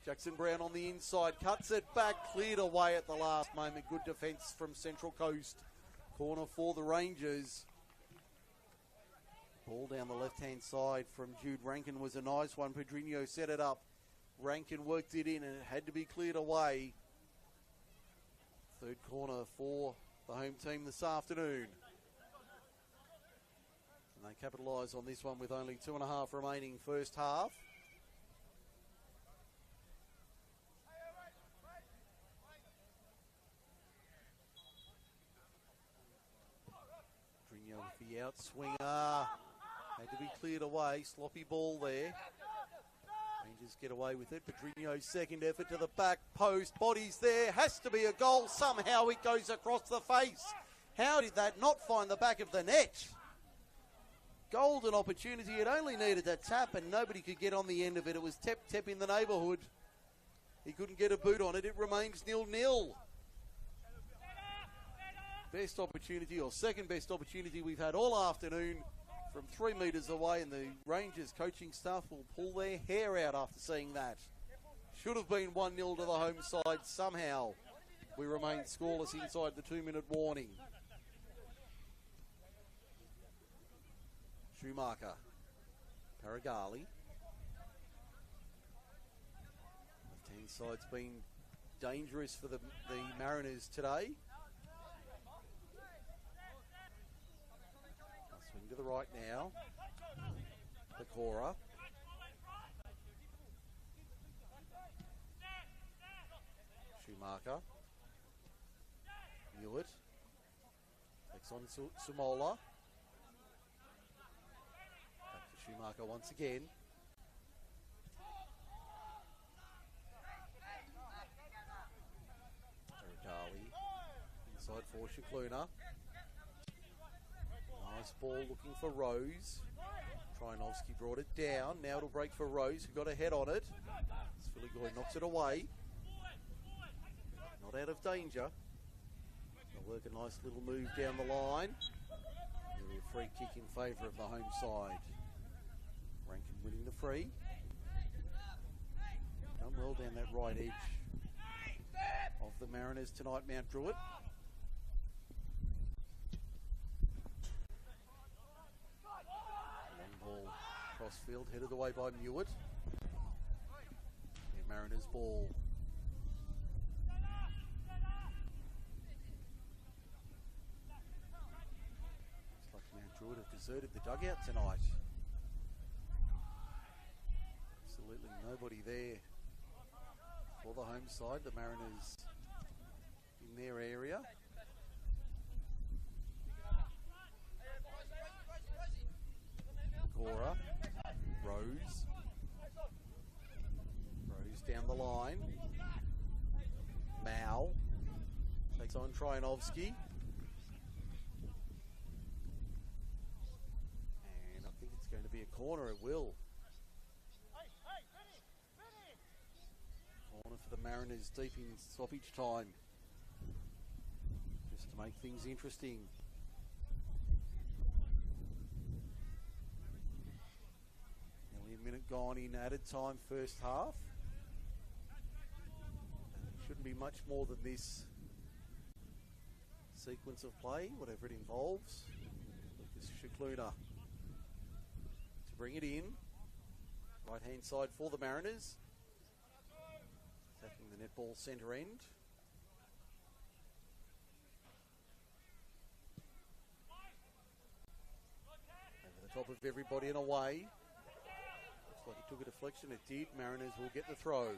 Jackson Brown on the inside, cuts it back, cleared away at the last moment. Good defence from Central Coast. Corner for the Rangers. Ball down the left-hand side from Jude Rankin was a nice one. Pedrinho set it up. Rankin worked it in and it had to be cleared away. Third corner for the home team this afternoon. And they capitalise on this one with only 2.5 remaining first half. Pedrinho with the outswinger. Had to be cleared away. Sloppy ball there. Rangers get away with it. Pedrinho's second effort to the back post. Bodies there. Has to be a goal. Somehow it goes across the face. How did that not find the back of the net? Golden opportunity. It only needed a tap and nobody could get on the end of it. It was Tep in the neighbourhood. He couldn't get a boot on it. It remains 0-0. Best opportunity, or second best opportunity we've had all afternoon from 3 metres away, and the Rangers coaching staff will pull their hair out after seeing that. Should have been 1-0 to the home side. Somehow we remain scoreless inside the 2-minute warning. Schumacher, Paragali. Left-hand side's been dangerous for the Mariners today. Swing to the right now. Pecora. Schumacher. Druitt. Takes on Sumola. Back to Schumacher once again. Paragali. Inside for Shikluna. Nice ball looking for Rose. Trinovsky brought it down. Now it'll break for Rose, who got a head on it. Sfiligoy knocks it away. Not out of danger. They'll work a nice little move down the line. There'll be a free kick in favour of the home side. Rankin winning the free. Done well down that right edge of the Mariners tonight, Mount Druitt. Crossfield headed away by Mewett. The Mariners ball. Looks like Mount Druitt have deserted the dugout tonight. Absolutely nobody there for the home side. The Mariners in their area. Cora. Rose down the line. Mao takes on Trinovsky. And I think it's going to be a corner. It will. Corner for the Mariners deep in stoppage time. Just to make things interesting. Minute gone in added time first half. Shouldn't be much more than this sequence of play, whatever it involves. Lucas Shikluna to bring it in. Right hand side for the Mariners. Attacking the netball centre end. Over the top of everybody and away. Like it took a deflection, it did. Mariners will get the throw.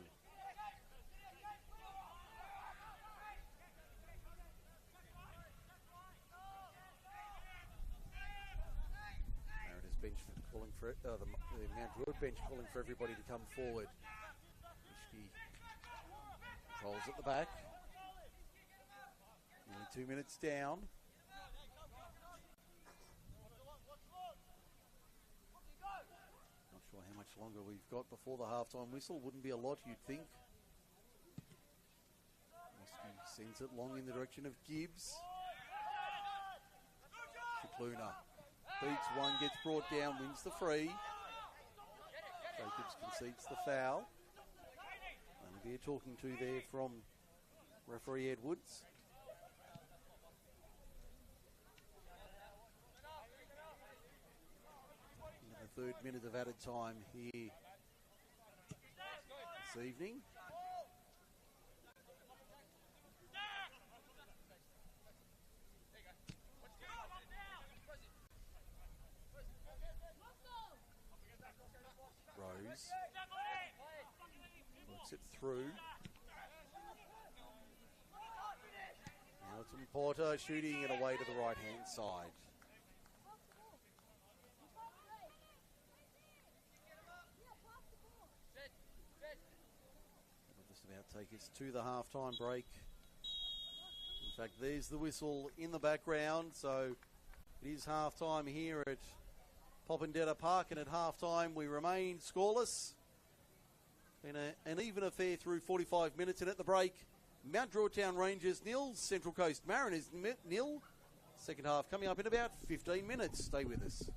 Mariners bench calling for the Mount Druitt bench calling for everybody to come forward. Ishki controls at the back. Nearly 2 minutes down. How much longer we've got before the halftime whistle. Wouldn't be a lot, you'd think. Muskie sends it long in the direction of Gibbs. Shikluna beats one, gets brought down, wins the free. Jacobs concedes the foul. Only be a talking to there from referee Edwards. Third minute of added time here this evening. Rose works it through. Nelson Porter shooting it away to the right hand side. take us to the halftime break. In fact, there's the whistle in the background. So it is halftime here at Popondetta Park, and at halftime we remain scoreless. In an even affair through 45 minutes, and at the break, Mount Druitt Town Rangers 0, Central Coast Mariners 0. Second half coming up in about 15 minutes. Stay with us.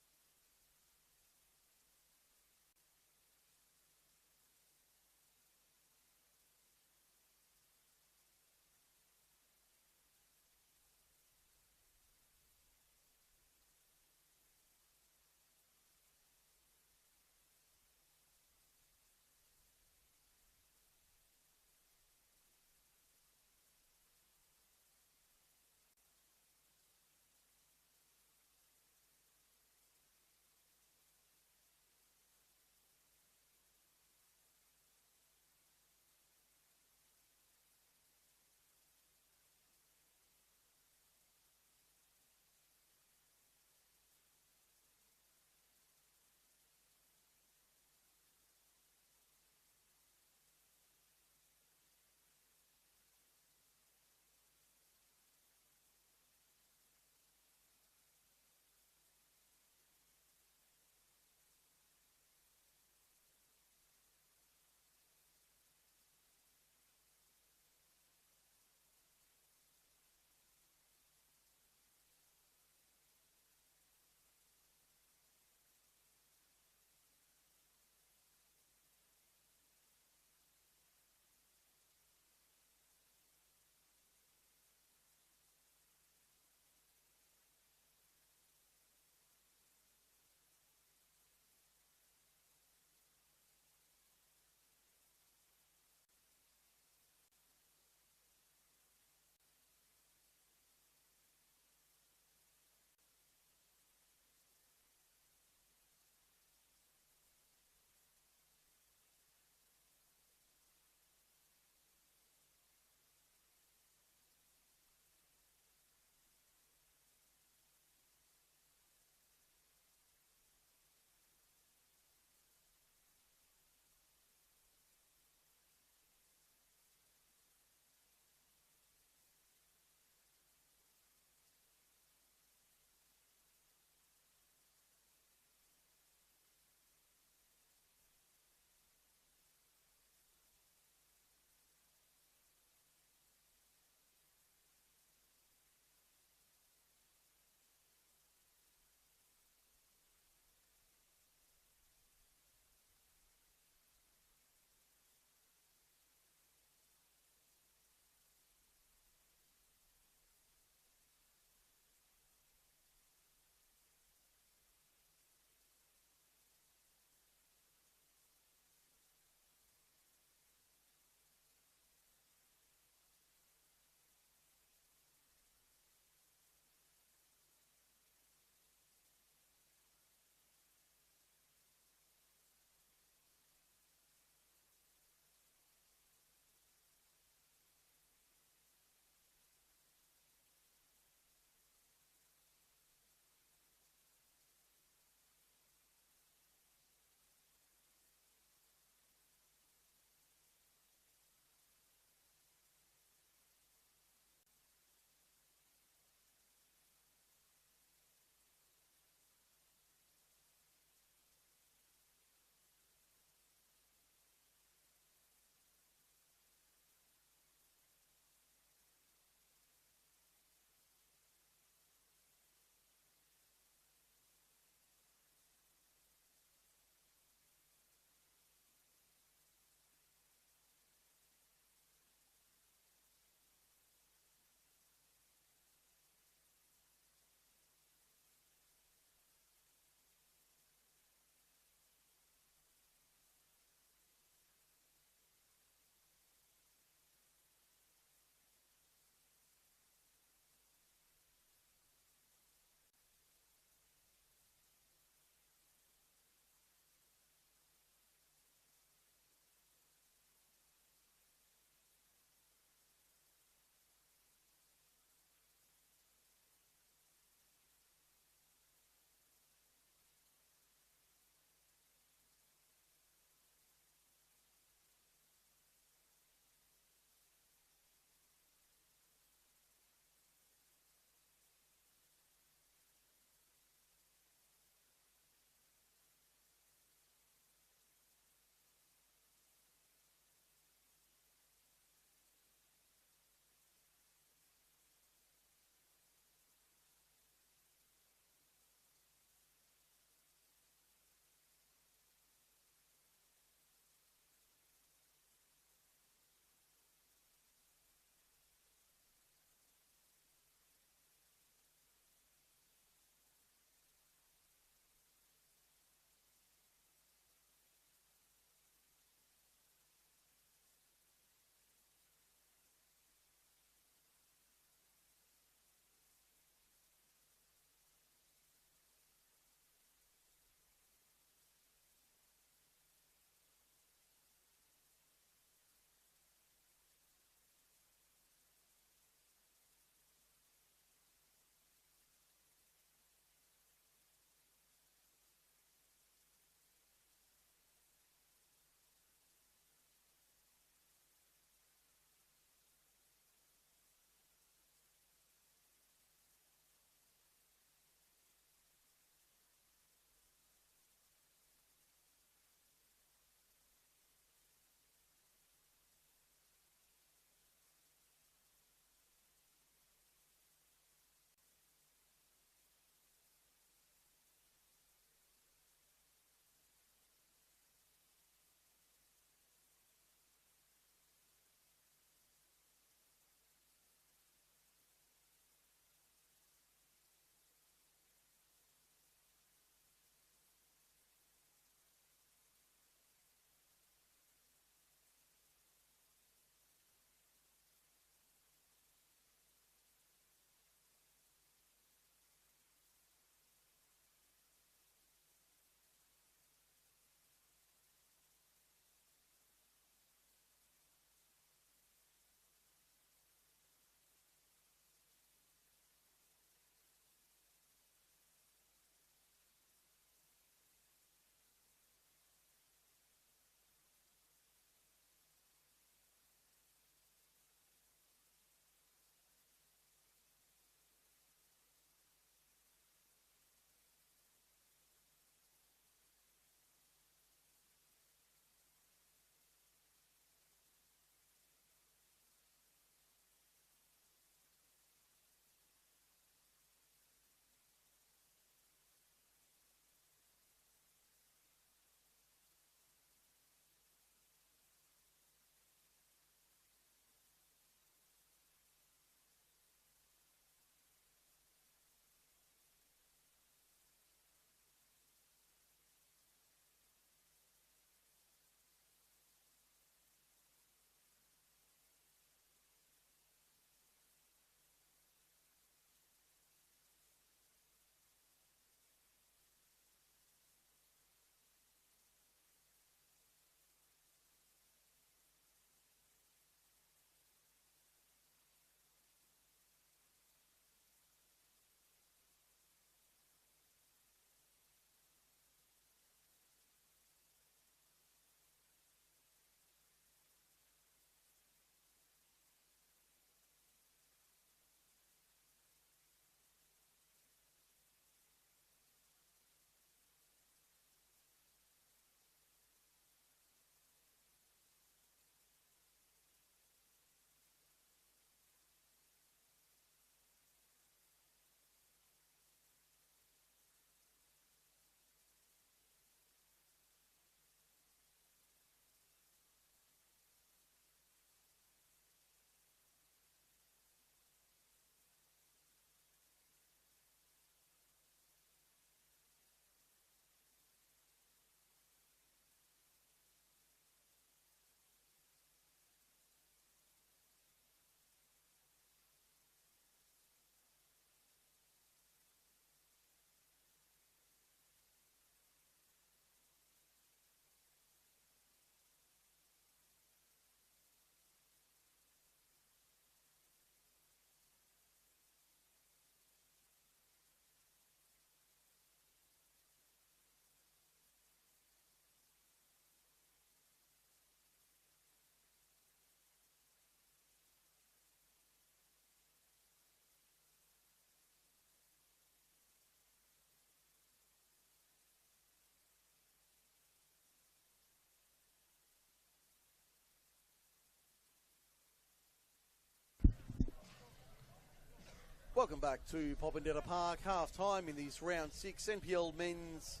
Welcome back to Popondetta Park, half-time in this round 6 NPL men's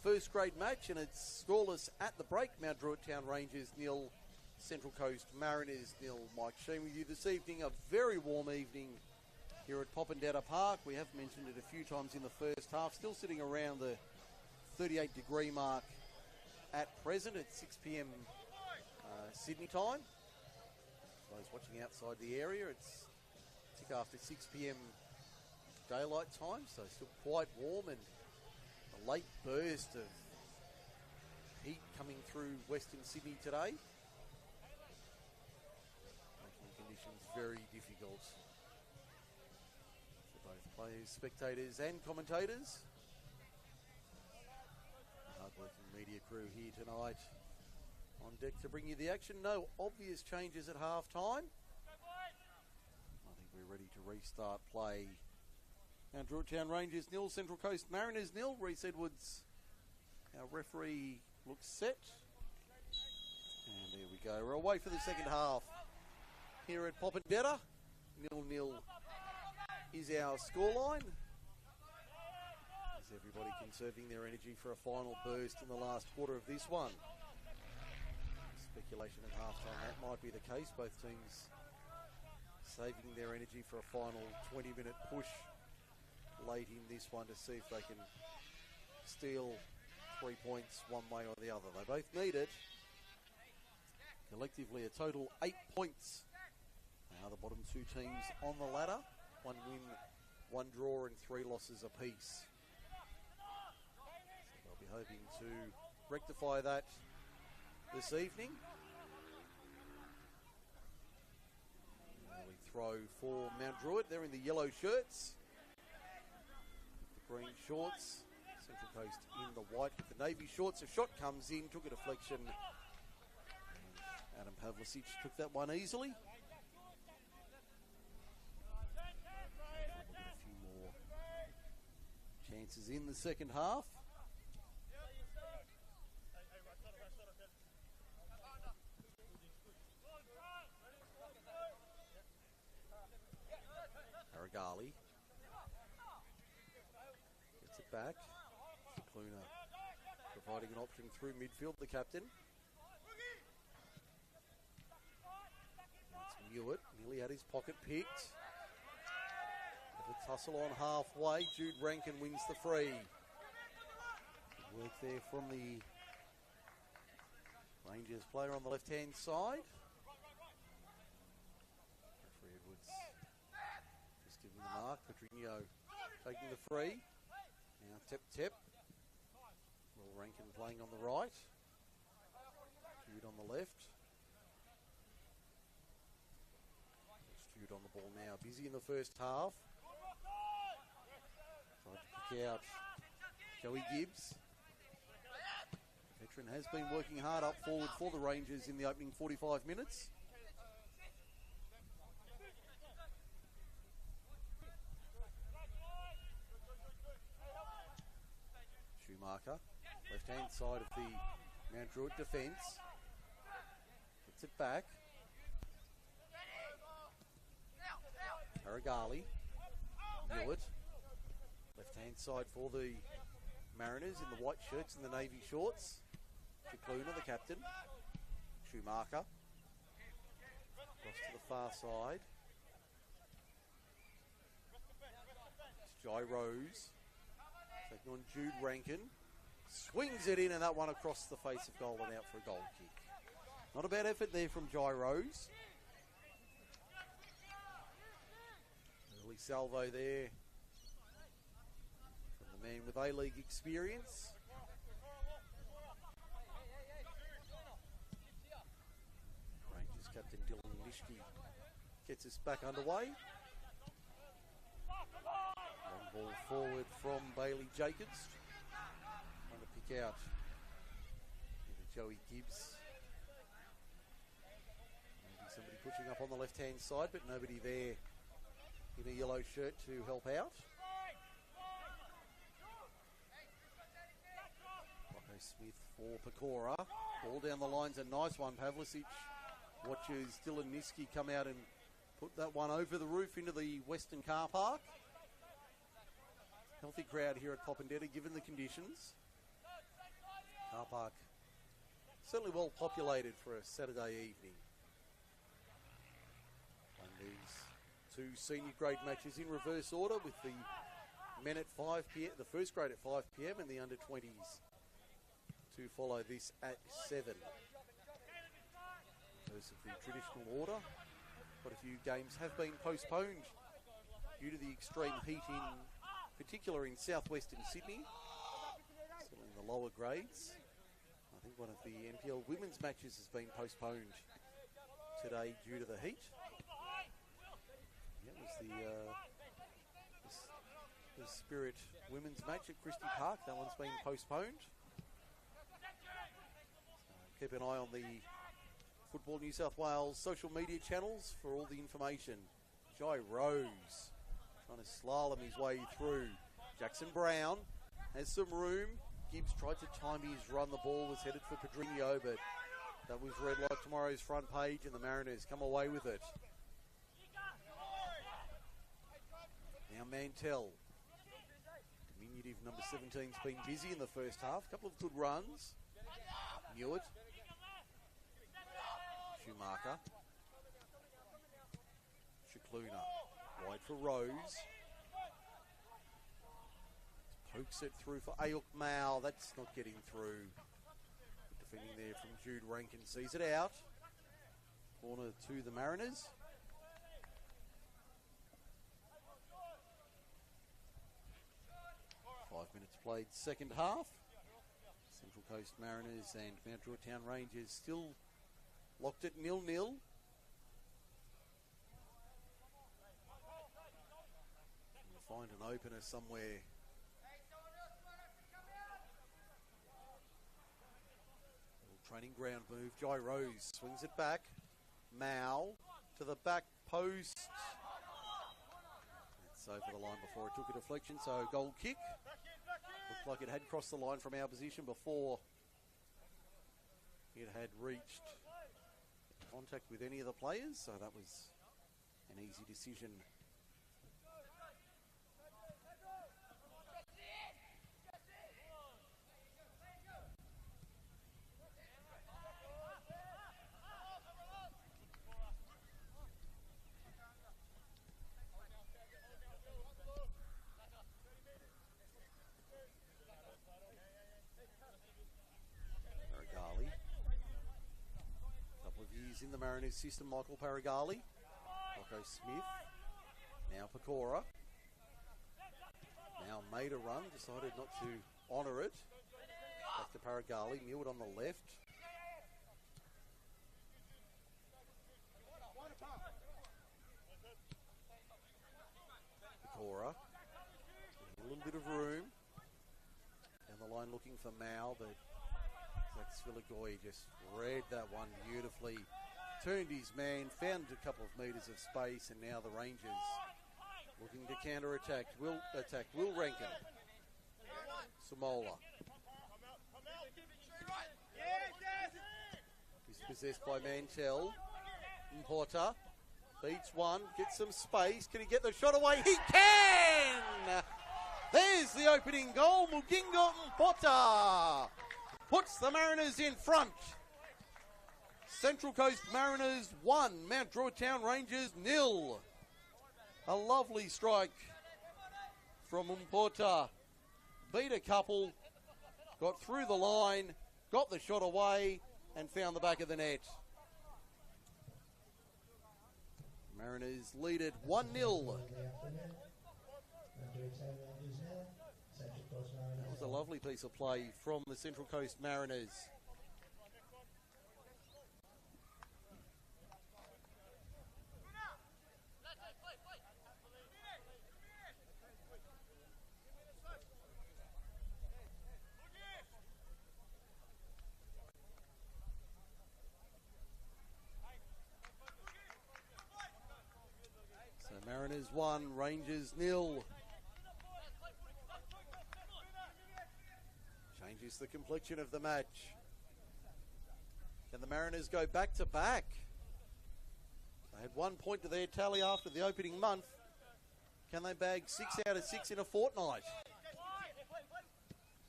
first grade match, and it's scoreless at the break. Mount Druitt Town Rangers 0, Central Coast Mariners 0. Mike Sheen with you this evening. A very warm evening here at Popondetta Park. We have mentioned it a few times in the first half. Still sitting around the 38-degree mark at present at 6 p.m. Sydney time. For those watching outside the area, it's tick after 6 p.m. daylight time, so still quite warm, and a late burst of heat coming through Western Sydney today, making conditions very difficult for both players, spectators and commentators. A hard-working media crew here tonight on deck to bring you the action. No obvious changes at half-time. We're ready to restart play. Now Druitt Town Rangers 0, Central Coast Mariners 0. Reece Edwards, our referee, looks set. And there we go. We're away for the second half here at Popondetta. 0-0 is our scoreline. Is everybody conserving their energy for a final burst in the last quarter of this one? Speculation at halftime that might be the case. Both teams saving their energy for a final 20-minute push late in this one to see if they can steal 3 points one way or the other. They both need it. Collectively, a total 8 points. Now the bottom two teams on the ladder. 1 win, 1 draw and 3 losses apiece. So they'll be hoping to rectify that this evening. Throw for Mount Druitt. They're in the yellow shirts, the green shorts. Central Coast in the white with the navy shorts. A shot comes in, took a deflection. And Adam Pavlicic took that one easily. A few more chances in the second half. Gali gets it back. Cluna providing an option through midfield, the captain. That's Hewitt, nearly had his pocket picked. With a tussle on halfway, Jude Rankin wins the free. Good work there from the Rangers player on the left-hand side. Referee Edwards giving the mark. Pedrinho taking the free. Now Tep. Will Rankin playing on the right. Jude on the left. It's Jude on the ball now. Busy in the first half. Tried to pick out Joey Gibbs. The veteran has been working hard up forward for the Rangers in the opening 45 minutes. Marker, left-hand side of the Mount Druitt defence. Gets it back. Paragali. Hewitt. Left-hand side for the Mariners in the white shirts and the navy shorts. Cluna, the captain. Schumacher. Across to the far side. It's Jai Rose. Taking on Jude Rankin. Swings it in, and that one across the face of goal and out for a goal kick. Not a bad effort there from Jai Rose. Early salvo there from the man with A-League experience. Rangers captain Dylan Nishke gets us back underway. Long ball forward from Bailey Jacobs. Trying to pick out Joey Gibbs. Maybe somebody pushing up on the left-hand side, but nobody there in a yellow shirt to help out. Rocco Smith for Pecora. Ball down the line's a nice one. Pavlicic watches Dylan Niski come out and put that one over the roof into the Western car park. Healthy crowd here at Popondetta given the conditions. Car park certainly well populated for a Saturday evening. And these two senior grade matches in reverse order with the men at 5 p.m, the first grade at 5 p.m. and the under 20s to follow this at 7. Those of the traditional order. Quite a few games have been postponed due to the extreme heat in particular in southwestern Sydney, certainly in the lower grades. I think one of the NPL women's matches has been postponed today due to the heat. Yeah, it was the Spirit women's match at Christie Park. That one's been postponed. So keep an eye on the Football New South Wales social media channels for all the information. Jai Rose trying to slalom his way through. Jackson Brown has some room. Gibbs tried to time his run. The ball was headed for Pedrinho, but that was read like tomorrow's front page, and the Mariners come away with it. Now Mantell. Diminutive number 17's been busy in the first half. A couple of good runs. Newitt. Schumacher. Chicluna. Wide for Rose. Pokes it through for Ayuk Mao. That's not getting through. Defending there from Jude Rankin. Sees it out. Corner to the Mariners. Minutes played second half. Central Coast Mariners and Mount Druitt Town Rangers still locked at 0-0. We'll find an opener somewhere. Little training ground move. Jai Rose swings it back. Mao to the back post. It's over the line before it took a deflection, so goal kick. Looked like it had crossed the line from our position before it had reached contact with any of the players, so that was an easy decision. In the Mariners system, Michael Paragali, Rocco Smith, now Pecora, now made a run, decided not to honour it, back to Paragali, Newitt on the left, Pecora, a little bit of room, down the line looking for Mao, but Zach Svilagoy just read that one beautifully. Turned his man, found a couple of metres of space, and now the Rangers looking to counter-attack. Will Rankin. Samola. He's possessed by Mantell. Porter beats one, gets some space. Can he get the shot away? He can! There's the opening goal. Mugingo Porter puts the Mariners in front. Central Coast Mariners 1, Mount Druitt Town Rangers 0. A lovely strike from Umporta. Beat a couple, got through the line, got the shot away, and found the back of the net. Mariners lead it 1-0. That was a lovely piece of play from the Central Coast Mariners. Mariners 1, Rangers 0. Changes the complexion of the match. Can the Mariners go back to back? They had 1 point to their tally after the opening month. Can they bag 6 out of 6 in a fortnight?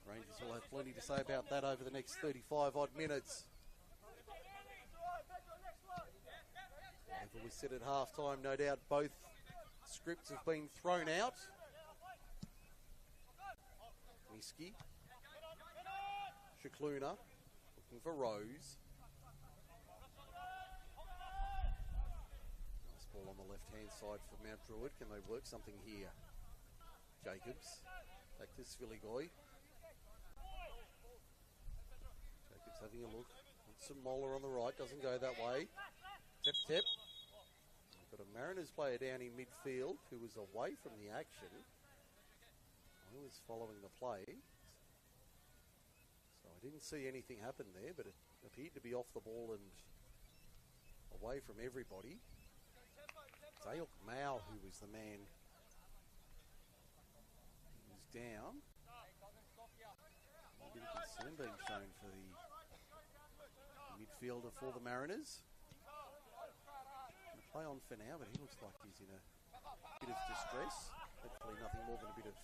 Rangers will have plenty to say about that over the next 35 odd minutes. Whatever was said at half-time, no doubt both scripts have been thrown out. Whiskey. Shakluna looking for Rose. Nice ball on the left-hand side for Mount Druitt. Can they work something here? Jacobs. Back to Svilligoy. Jacobs having a look. Wants some Moller on the right. Doesn't go that way. Tep. We've got a Mariners player down in midfield who was away from the action. I was following the play. So I didn't see anything happen there, but it appeared to be off the ball and away from everybody. It's Ayuk Mao who was the man who was down. A bit of concern being shown for the midfielder for the Mariners. Play on for now, but he looks like he's in a bit of distress. Hopefully nothing more than a bit of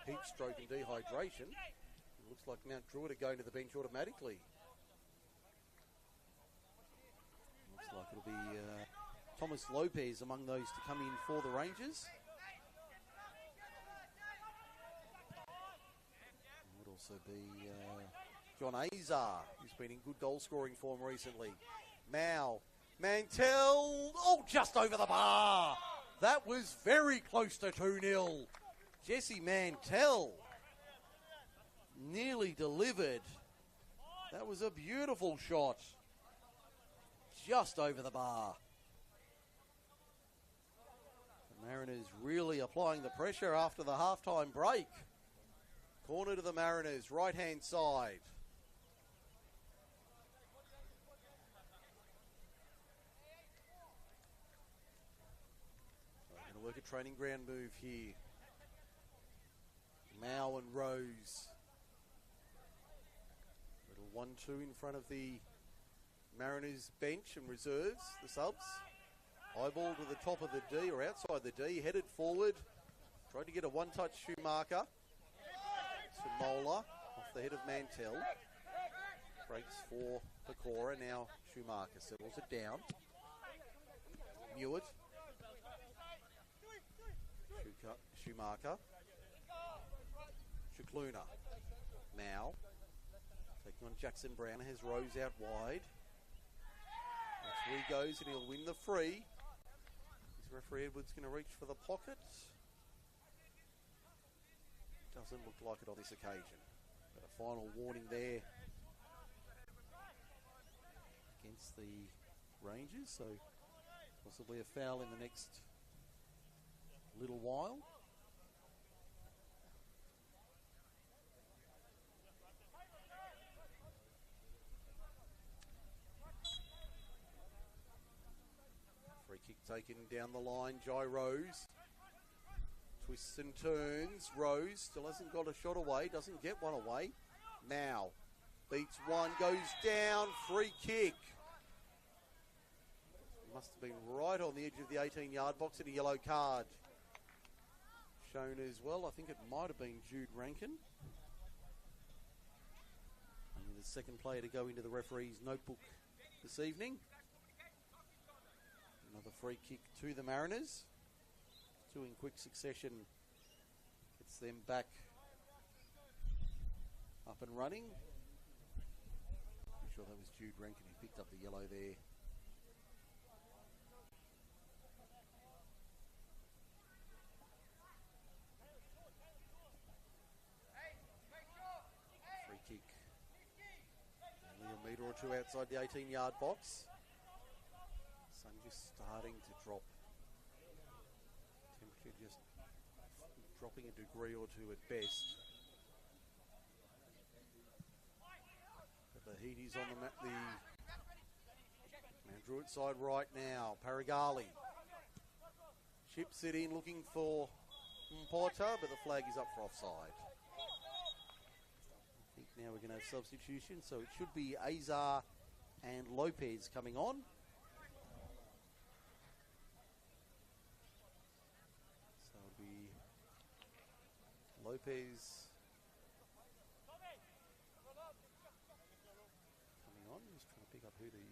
heat stroke and dehydration. It looks like Mount Druitt are going to the bench automatically. Looks like it'll be Thomas Lopez among those to come in for the Rangers. It would also be John Azar, who's been in good goal scoring form recently. Mantell, just over the bar. That was very close to 2-0. Jesse Mantell nearly delivered. That was a beautiful shot. Just over the bar. The Mariners really applying the pressure after the halftime break. Corner to the Mariners, right-hand side. Work a training ground move here. Mao and Rose. Little 1-2 in front of the Mariners bench and reserves, the subs. High ball to the top of the D or outside the D, headed forward. Tried to get a one-touch Schumacher. To Mola off the head of Mantell. Breaks for Pecora, now Schumacher settles it down. Newitt. Schumacher. Shakluna. Mao. Taking on Jackson Brown. Has Rose out wide. That's where he goes and he'll win the free. Is referee Edwards going to reach for the pocket? Doesn't look like it on this occasion. But a final warning there against the Rangers. So possibly a foul in the next little while. Free kick taken down the line. Jai Rose twists and turns. Rose still hasn't got a shot away, doesn't get one away. Now beats one, goes down. Free kick. Must have been right on the edge of the 18-yard box and a yellow card shown as well. I think it might have been Jude Rankin. Only the second player to go into the referee's notebook this evening. Another free kick to the Mariners. Two in quick succession. Gets them back up and running. I'm sure that was Jude Rankin who picked up the yellow there. Metre or two outside the 18-yard box. Sun just starting to drop. Temperature just dropping a degree or two at best. But the heat is on the Mount Druitt side right now. Paragali chips it in looking for Porter, but the flag is up for offside. Now we're going to have substitution, so it should be Azar and Lopez coming on. So it'll be Lopez who the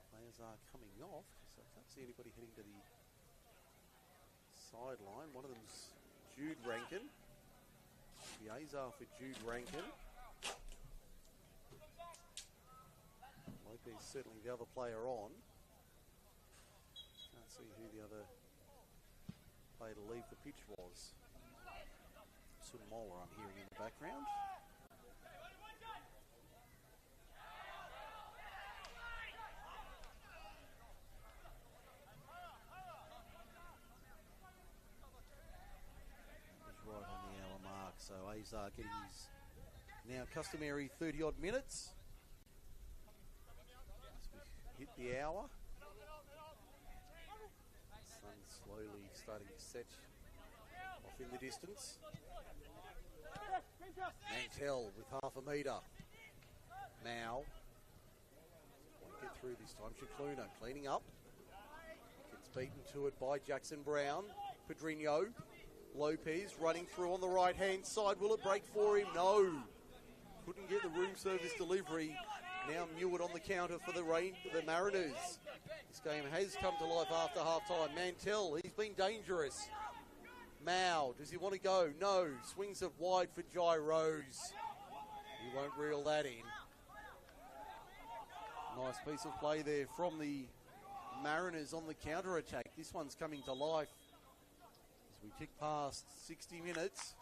players are coming off. So I can't see anybody heading to the sideline. One of them's Jude Rankin. The Azar for Jude Rankin. Lopez certainly the other player on. Can't see who the other player to leave the pitch was. Sudamola I'm hearing in the background. Right on the hour mark, so Azar getting his now customary 30-odd minutes. As we hit the hour. Sun slowly starting to set off in the distance. Mantell with half a metre. Mao. Won't get through this time. Chicluna cleaning up. Gets beaten to it by Jackson Brown. Pedrinho. Lopez running through on the right-hand side. Will it break for him? No. Couldn't get the room service delivery. Now Mewett on the counter for the Mariners. This game has come to life after half-time. Mantell, he's been dangerous. Mao, does he want to go? No. Swings it wide for Jai Rose. He won't reel that in. Nice piece of play there from the Mariners on the counter-attack. This one's coming to life. We tick past 60 minutes.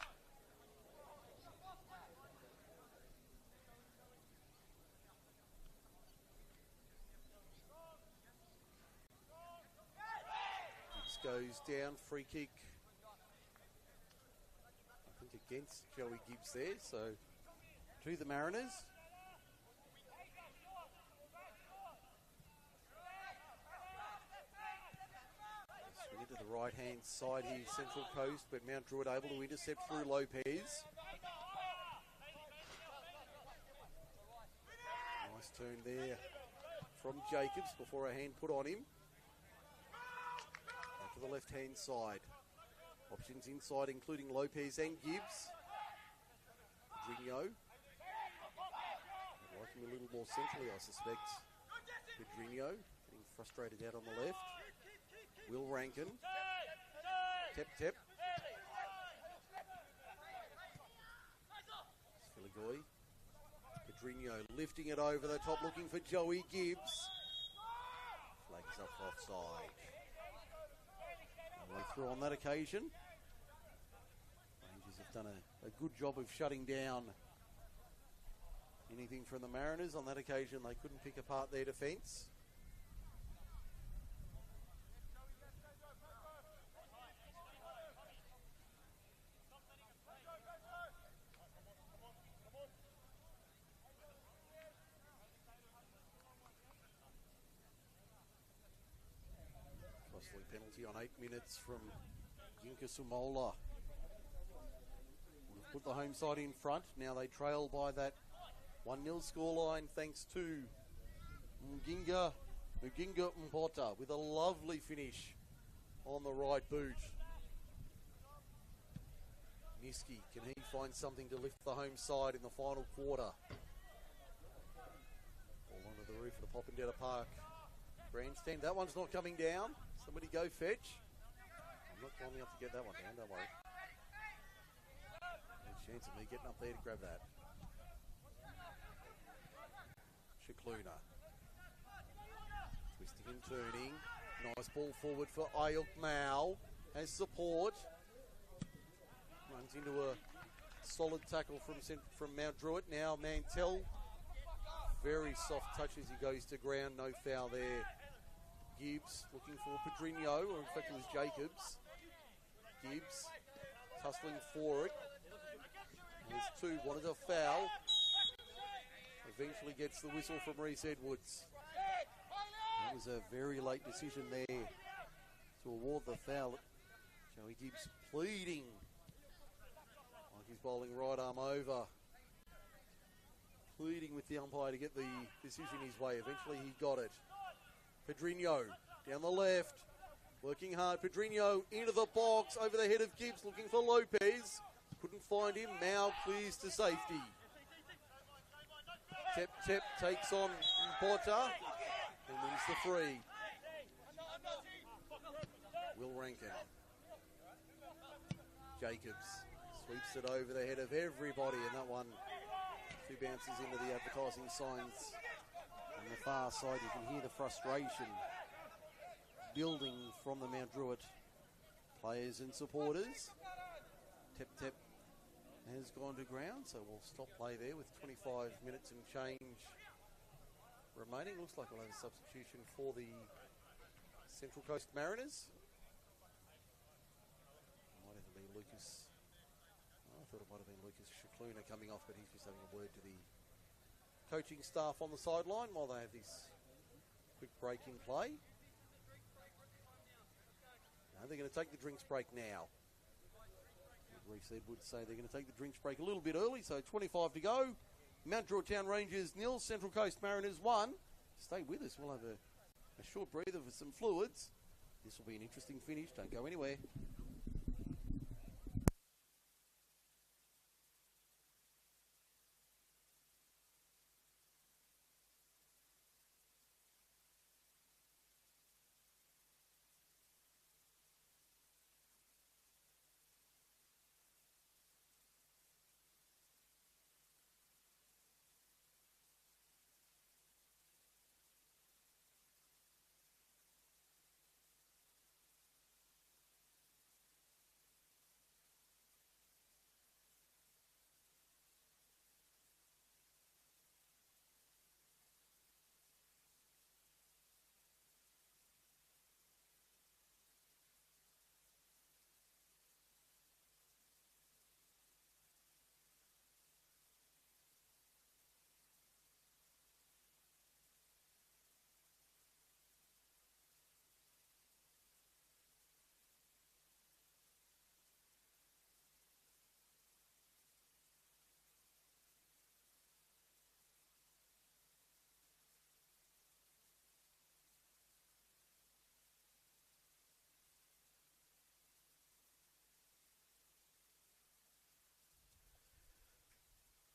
This goes down, free kick. I think against Joey Gibbs there, so to the Mariners. To the right-hand side here, Central Coast, but Mount Druitt able to intercept through Lopez. Nice turn there from Jacobs before a hand put on him. Out to the left-hand side. Options inside, including Lopez and Gibbs. Pedrinho. I'd like him a little more centrally, I suspect. Pedrinho getting frustrated out on the left. Will Rankin. Tep. Filigoy. Pedrinho lifting it over the top, looking for Joey Gibbs. Flags up offside. Way through on that occasion. Rangers have done a good job of shutting down anything from the Mariners. On that occasion, they couldn't pick apart their defence. Penalty on 8 minutes from Yinka Sumola. Would have put the home side in front. Now they trail by that 1-0 scoreline thanks to Muginga Mpota with a lovely finish on the right boot. Niski, can he find something to lift the home side in the final quarter? All onto the roof of the Popondetta Park grandstand. That one's not coming down. Somebody go fetch. I'm not climbing up to get that one down, don't worry. No chance of me getting up there to grab that. Chicluna. Twisting and turning. Nice ball forward for Ayuk Mao. Has support. Runs into a solid tackle from Mount Druitt. Now Mantell. Very soft touch as he goes to ground. No foul there. Gibbs looking for Pedrinho, or in fact it was Jacobs. Gibbs tussling for it. There's two, wanted a foul. Eventually gets the whistle from Reece Edwards. That was a very late decision there to award the foul. Joey Gibbs pleading like he's bowling right arm over. Pleading with the umpire to get the decision his way. Eventually he got it. Pedrinho down the left, working hard. Pedrinho into the box, over the head of Gibbs, looking for Lopez. Couldn't find him. Mao clears to safety. Tep takes on Porter and wins the free. Will Rankin. Jacobs sweeps it over the head of everybody, and that one, two bounces into the advertising signs. On the far side, you can hear the frustration building from the Mount Druitt players and supporters. Tep has gone to ground, so we'll stop play there with 25 minutes and change remaining. Looks like we'll have a substitution for the Central Coast Mariners. Might even be Lucas. I thought it might have been Lucas Shakluna coming off, but he's just having a word to the coaching staff on the sideline while they have this quick break in play. No, they're going to take the drinks break now. Reese Ed would say they're going to take the drinks break a little bit early, so 25 to go. Mount Druitt Town Rangers 0, Central Coast Mariners 1. Stay with us, we'll have a short breather for some fluids. This will be an interesting finish, don't go anywhere.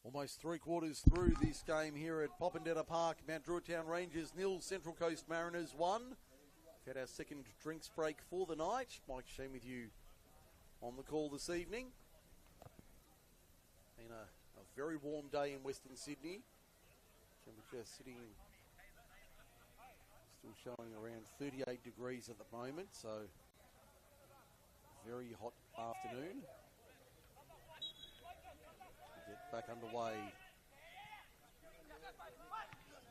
Almost 3/4 through this game here at Popondetta Park. Mount Druitt Town Rangers 0, Central Coast Mariners 1. We've had our second drinks break for the night. Mike Sheen with you on the call this evening. Been a very warm day in Western Sydney. Temperature sitting, still showing around 38 degrees at the moment, so very hot afternoon. Get back underway.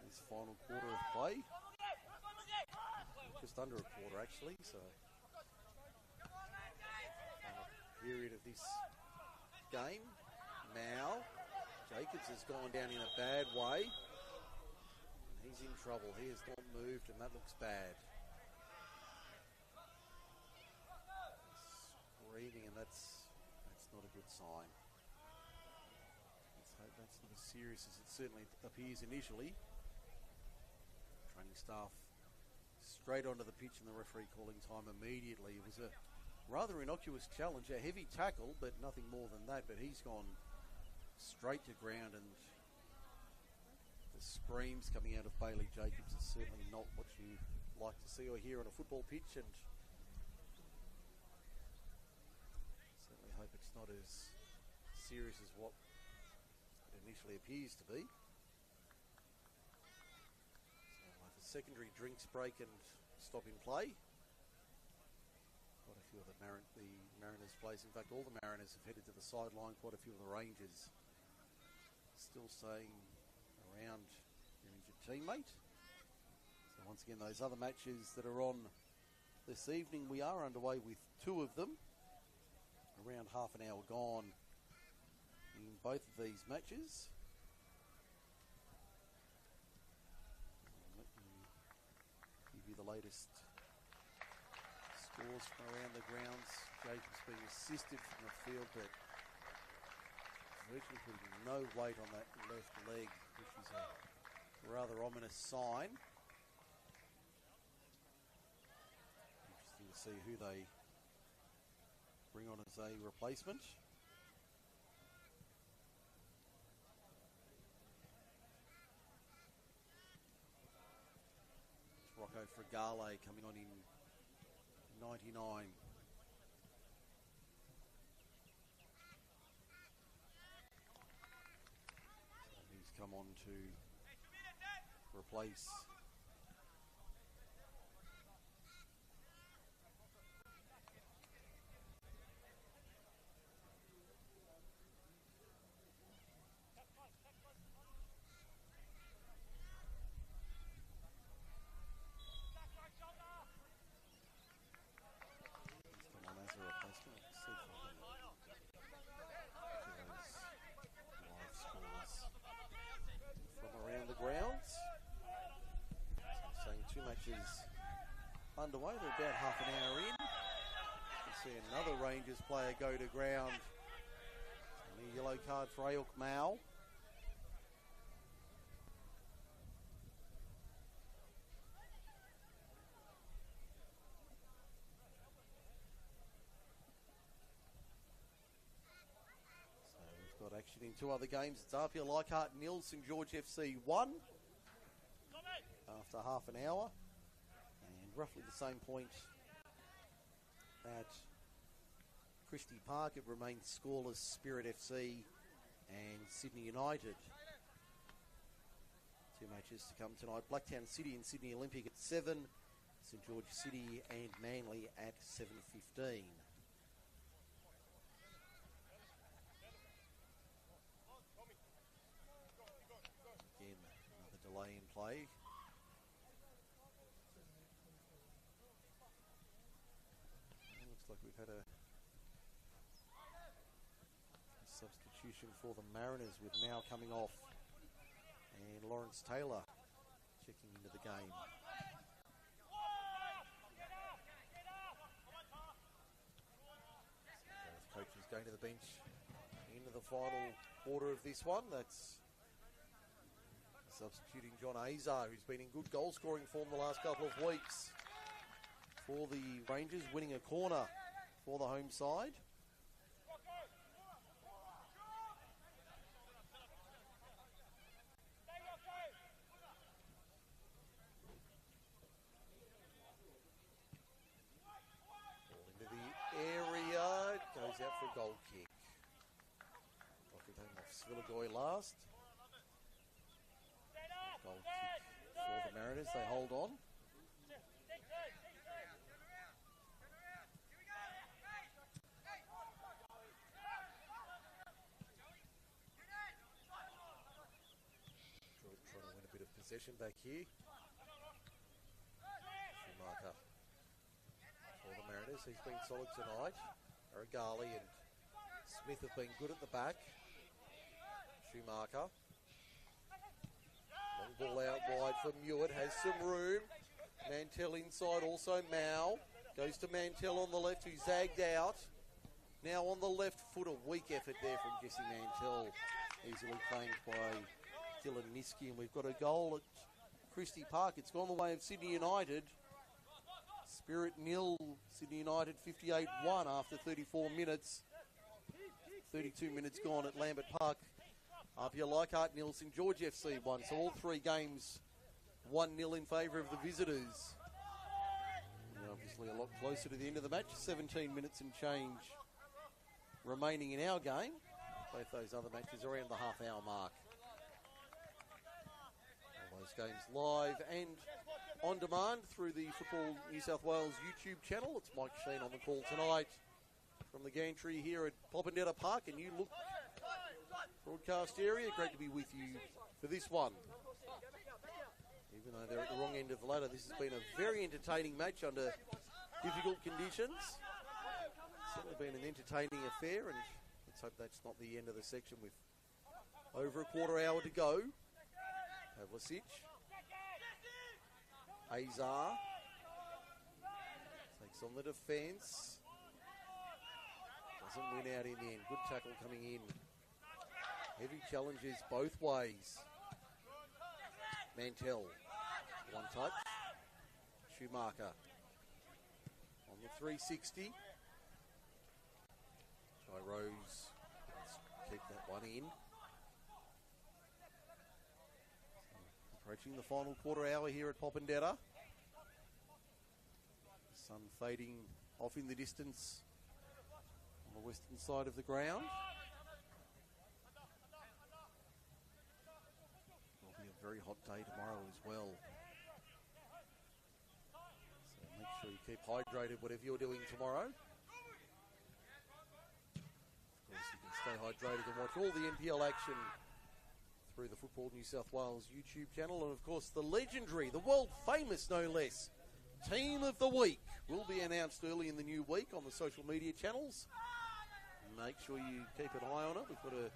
This final quarter of play. Just under a quarter actually, so final period of this game. Now, Jacobs has gone down in a bad way. He's in trouble. He has not moved and that looks bad. Screaming, and that's not a good sign. Let's hope that's not as serious as it certainly appears initially. Training staff straight onto the pitch and the referee calling time immediately. It was a rather innocuous challenge, a heavy tackle, but nothing more than that. But he's gone straight to ground, and the screams coming out of Bailey Jacobs is certainly not what you like to see or hear on a football pitch, and certainly hope it's not as serious as what it initially appears to be. So we'll have a secondary drinks break and stop in play. Quite a few of the Mariners players, in fact all the Mariners have headed to the sideline, quite a few of the Rangers still staying around their injured teammate. So once again, those other matches that are on this evening, we are underway with two of them. Around half an hour gone in both of these matches. Let me give you the latest scores from around the grounds. Jacobs being assisted from the field, but virtually putting no weight on that left leg, which is a rather ominous sign. Interesting to see who they bring on as a replacement. Marco Fragale coming on in 99. He's come on to replace underway. They're about half an hour in. You see another Rangers player go to ground. Only a yellow card for Ayuk Mao. So we've got action in two other games. It's RPL Leichhardt 0, St George FC 1 after half an hour. Roughly the same point at Christie Park. It remains scoreless. Spirit FC and Sydney United. Two matches to come tonight. Blacktown City and Sydney Olympic at 7. St George City and Manly at 7:15. Again, another delay in play. Like we've had a substitution for the Mariners with Mao coming off and Lawrence Taylor checking into the game. So both coaches going to the bench into the final quarter of this one. That's substituting John Azar, who's been in good goal scoring form the last couple of weeks for the Rangers, winning a corner for the home side. Ball into the area, goes out for a goal kick. Got it home off Svilagoy last. Goal kick for the Mariners, they hold on. Possession back here. Schumacher for the Mariners. He's been solid tonight. Aragali and Smith have been good at the back. Schumacher. Long ball out wide for Mewett. Has some room. Mantell inside also. Mao. Goes to Mantell on the left, who zagged out. Now on the left foot, a weak effort there from Jesse Mantell. Easily claimed by Dylan Niski, and we've got a goal at Christie Park. It's gone the way of Sydney United. Spirit 0, Sydney United 58-1 after 34 minutes. 32 minutes gone at Lambert Park. RPL Leichhardt 0, St George FC 1. So all three games 1-0 in favour of the visitors. And obviously a lot closer to the end of the match. 17 minutes and change remaining in our game. Both those other matches around the half-hour mark. Those games live and on demand through the Football New South Wales YouTube channel. It's Mike Sheen on the call tonight from the gantry here at Popondetta Park, a new look broadcast area. Great to be with you for this one. Even though they're at the wrong end of the ladder, this has been a very entertaining match under difficult conditions. Certainly been an entertaining affair, and let's hope that's not the end of the section with over a quarter hour to go. Pavlicic. Azar takes on the defence. Doesn't win out in the end. Good tackle coming in. Heavy challenges both ways. Mantell. One touch. Schumacher. On the 360. Rose. Let's keep that one in. Approaching the final quarter hour here at Popondetta. Sun fading off in the distance on the western side of the ground. It'll be a very hot day tomorrow as well. So make sure you keep hydrated whatever you're doing tomorrow. Of course, you can stay hydrated and watch all the NPL action through the Football New South Wales YouTube channel. And of course, the legendary, the world famous no less, Team of the Week will be announced early in the new week on the social media channels. Make sure you keep an eye on it. We've got a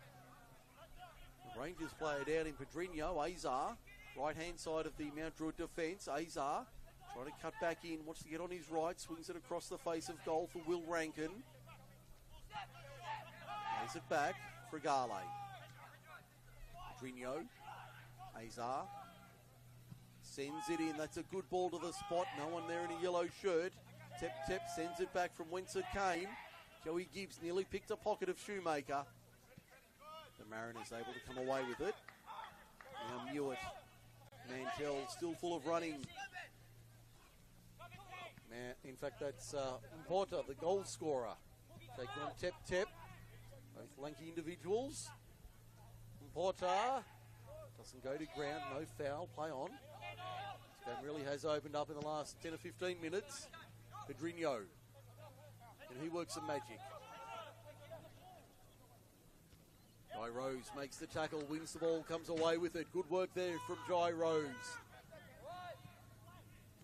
Rangers player down in Pedrinho, Azar, right-hand side of the Mount Druitt defence. Azar trying to cut back in, wants to get on his right, swings it across the face of goal for Will Rankin. Lays it back for Gale. Pedrinho, Azar sends it in. That's a good ball to the spot. No one there in a yellow shirt. Tep sends it back from whence it came. Joey Gibbs nearly picked a pocket of Shoemaker. The Mariners able to come away with it. Now Mewett. Mantell still full of running. In fact, that's Porter, the goal scorer. Taking on Tep. Both lanky individuals. Porter doesn't go to ground. No foul. Play on. This game really has opened up in the last 10 or 15 minutes. Pedrinho. And he works some magic. Jai Rose makes the tackle, wins the ball, comes away with it. Good work there from Jai Rose.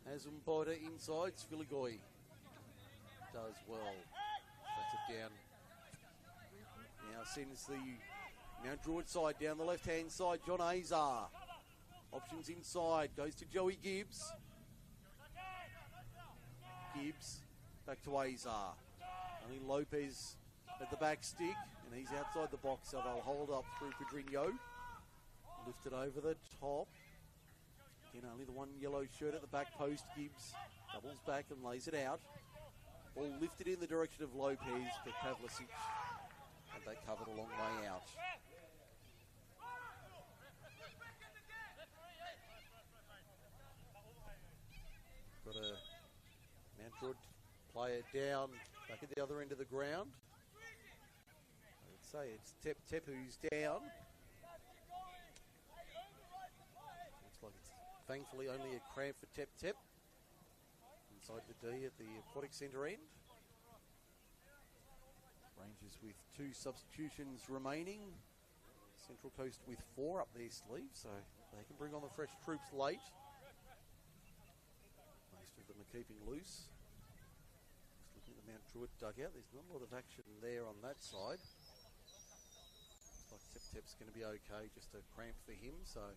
Has Porter inside. Sviligoi does well. That's it down. Now sends the Mount Druitt side down the left-hand side. John Azar. Options inside. Goes to Joey Gibbs. Gibbs back to Azar. Only Lopez at the back stick. And he's outside the box, so they'll hold up through Pedrinho. Lifted over the top. Again, only the one yellow shirt at the back post. Gibbs doubles back and lays it out. Ball lifted in the direction of Lopez, but Pavlicic had that covered a long way out. Got a Mount Druitt player down back at the other end of the ground. I would say it's Tep who's down. Looks like it's thankfully only a cramp for Tep. Inside the D at the Aquatic Centre end. Rangers with 2 substitutions remaining. Central Coast with 4 up their sleeve, so they can bring on the fresh troops late. Most of them are keeping loose. Just looking at the Mount Druitt dugout, there's not a lot of action there on that side. Looks like Tep's going to be okay, just a cramp for him, so I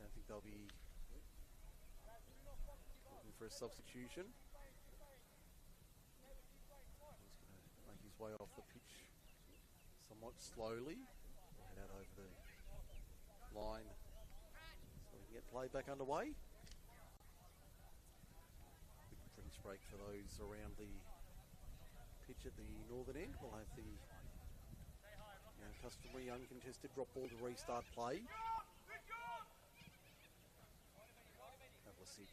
don't think they'll be looking for a substitution. He's going to make his way off the pitch somewhat slowly. Head out over the line so we can get play back underway. Quick drinks break for those around the pitch at the northern end. We'll have the customary uncontested drop ball to restart play. Pavlicic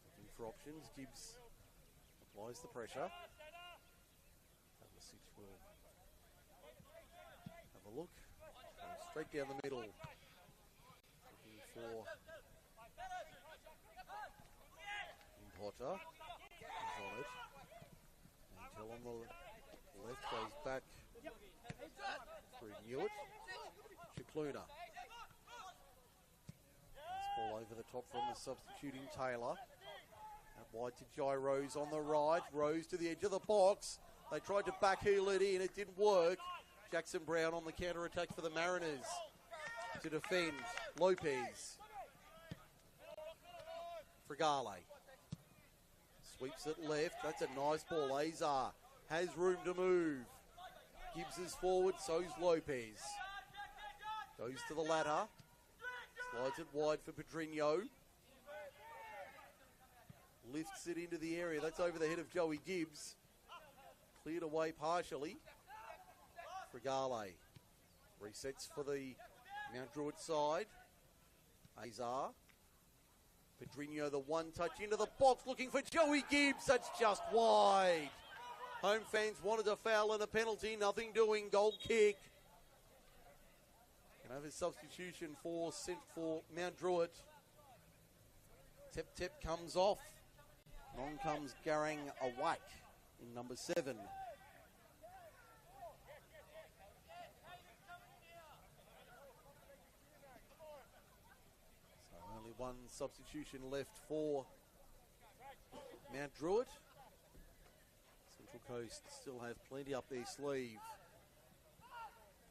looking for options. Gibbs applies the pressure. Pavlicic will have a look. Straight down the middle. Looking for Porter. He's on it. Until on the left goes back through Newitt. Chicluna. Nice ball over the top from the substituting Taylor. Out wide to Jai Rose on the right. Rose to the edge of the box. They tried to backheel it in. It didn't work. Jackson Brown on the counter-attack for the Mariners. To defend. Lopez. Fragale. Sweeps it left. That's a nice ball. Azar has room to move. Gibbs is forward, so's Lopez. Goes to the ladder. Slides it wide for Pedrinho. Lifts it into the area. That's over the head of Joey Gibbs. Cleared away partially. Fragale. Resets for the Mount Druitt side. Azar. Pedrinho, the one touch into the box, looking for Joey Gibbs. That's just wide. Home fans wanted a foul and a penalty. Nothing doing. Goal kick. Can have a substitution for Mount Druitt. Tep comes off. On comes Garang Awak in number 7. So only one substitution left for Mount Druitt. Central Coast still have plenty up their sleeve.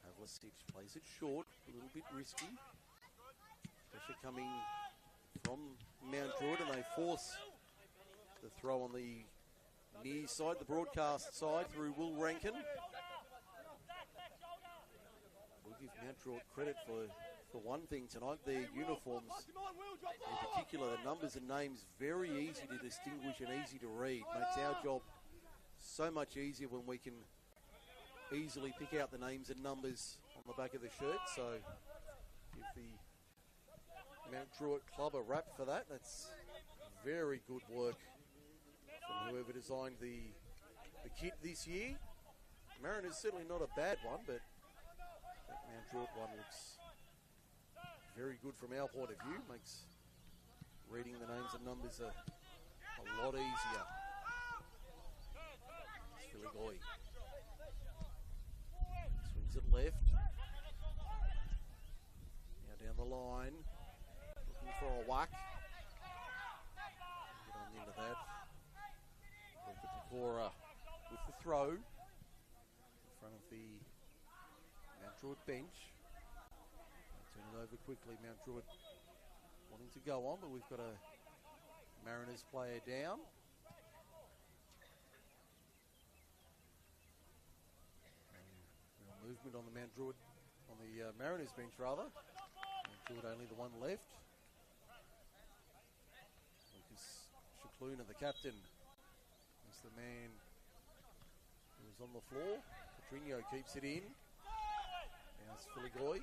Pavlicic plays it short, a little bit risky. Pressure coming from Mount Druitt, and they force the throw on the near side, the broadcast side, through Will Rankin. We'll give Mount Druitt credit for one thing tonight, their uniforms, in particular the numbers and names, very easy to distinguish and easy to read. Makes our job so much easier when we can easily pick out the names and numbers on the back of the shirt. So give the Mount Druitt club a rap for that. That's very good work from whoever designed the kit this year. Mariners certainly not a bad one, but that Mount Druitt one looks very good from our point of view. Makes reading the names and numbers a lot easier. Filigoy swings it left. Now down the line, looking for a whack. Get on the end of that. Pecora with the throw in front of the Mount Druitt bench. Turn it over quickly. Mount Druitt wanting to go on, but we've got a Mariners player down. Real movement on the Mount Druitt, on the Mariners bench rather. Mount Druitt only the one left. Lucas Shakluna, the captain, is the man who's on the floor. Pedrinho keeps it in. Now it's Filigoy.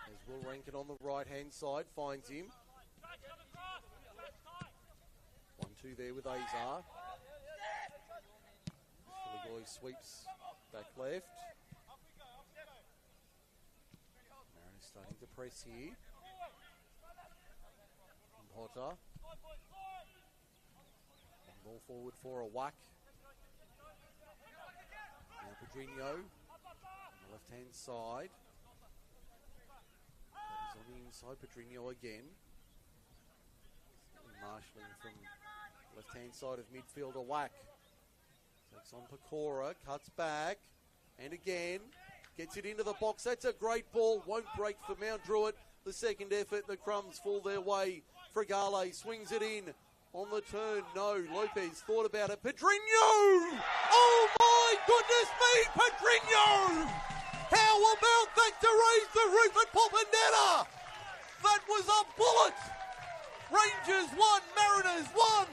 There's Will Rankin on the right-hand side, finds him. 1-2 there with Azar. Filigoy sweeps back left. Mariners starting to press here. And Potter. Ball forward for a whack. Now Pedrinho on the left-hand side. That is on the inside. Pedrinho again. Marshalling from left-hand side of midfield, a whack. Takes on Pecora, cuts back, and again, gets it into the box. That's a great ball. Won't break for Mount Druitt. The second effort, the crumbs fall their way. Fragale swings it in. On the turn, no. Lopez thought about it. Pedrinho! Oh my goodness me, Pedrinho! How about that to raise the roof at Popondetta? That was a bullet! Rangers 1, Mariners 1.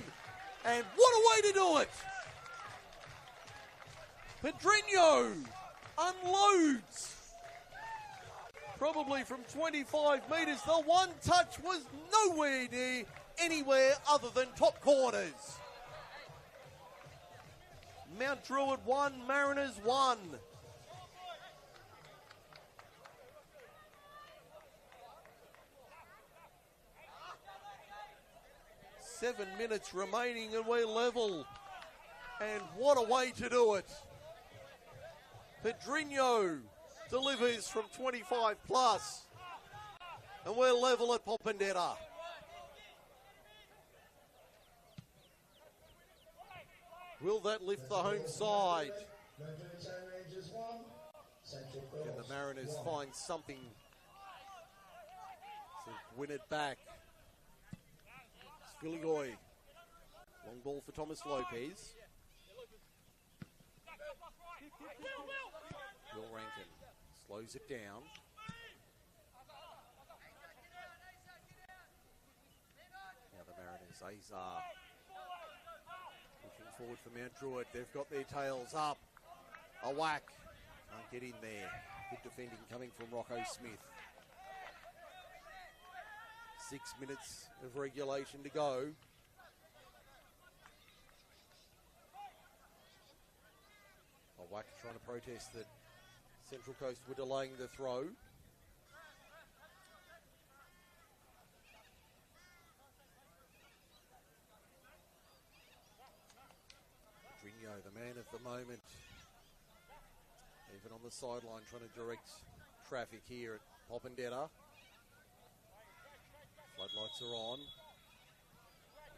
And what a way to do it! Pedrinho unloads. Probably from 25 metres. The one touch was nowhere near anywhere other than top corners. Mount Druitt 1, Mariners 1. Seven minutes remaining and we're level. And what a way to do it. Pedrinho delivers from 25 plus. And we're level at Popondetta. Will that lift the home side? Can the Mariners find something to win it back? Filigoy. Long ball for Thomas Lopez. Will Rankin slows it down. Now the Mariners, Azar. Looking forward for Mount Druitt. They've got their tails up. A whack. Can't get in there. Good defending coming from Rocco Smith. 6 minutes of regulation to go. Wack trying to protest that Central Coast were delaying the throw. Drinho, the man of the moment, even on the sideline trying to direct traffic here at Popendetta. Floodlights are on.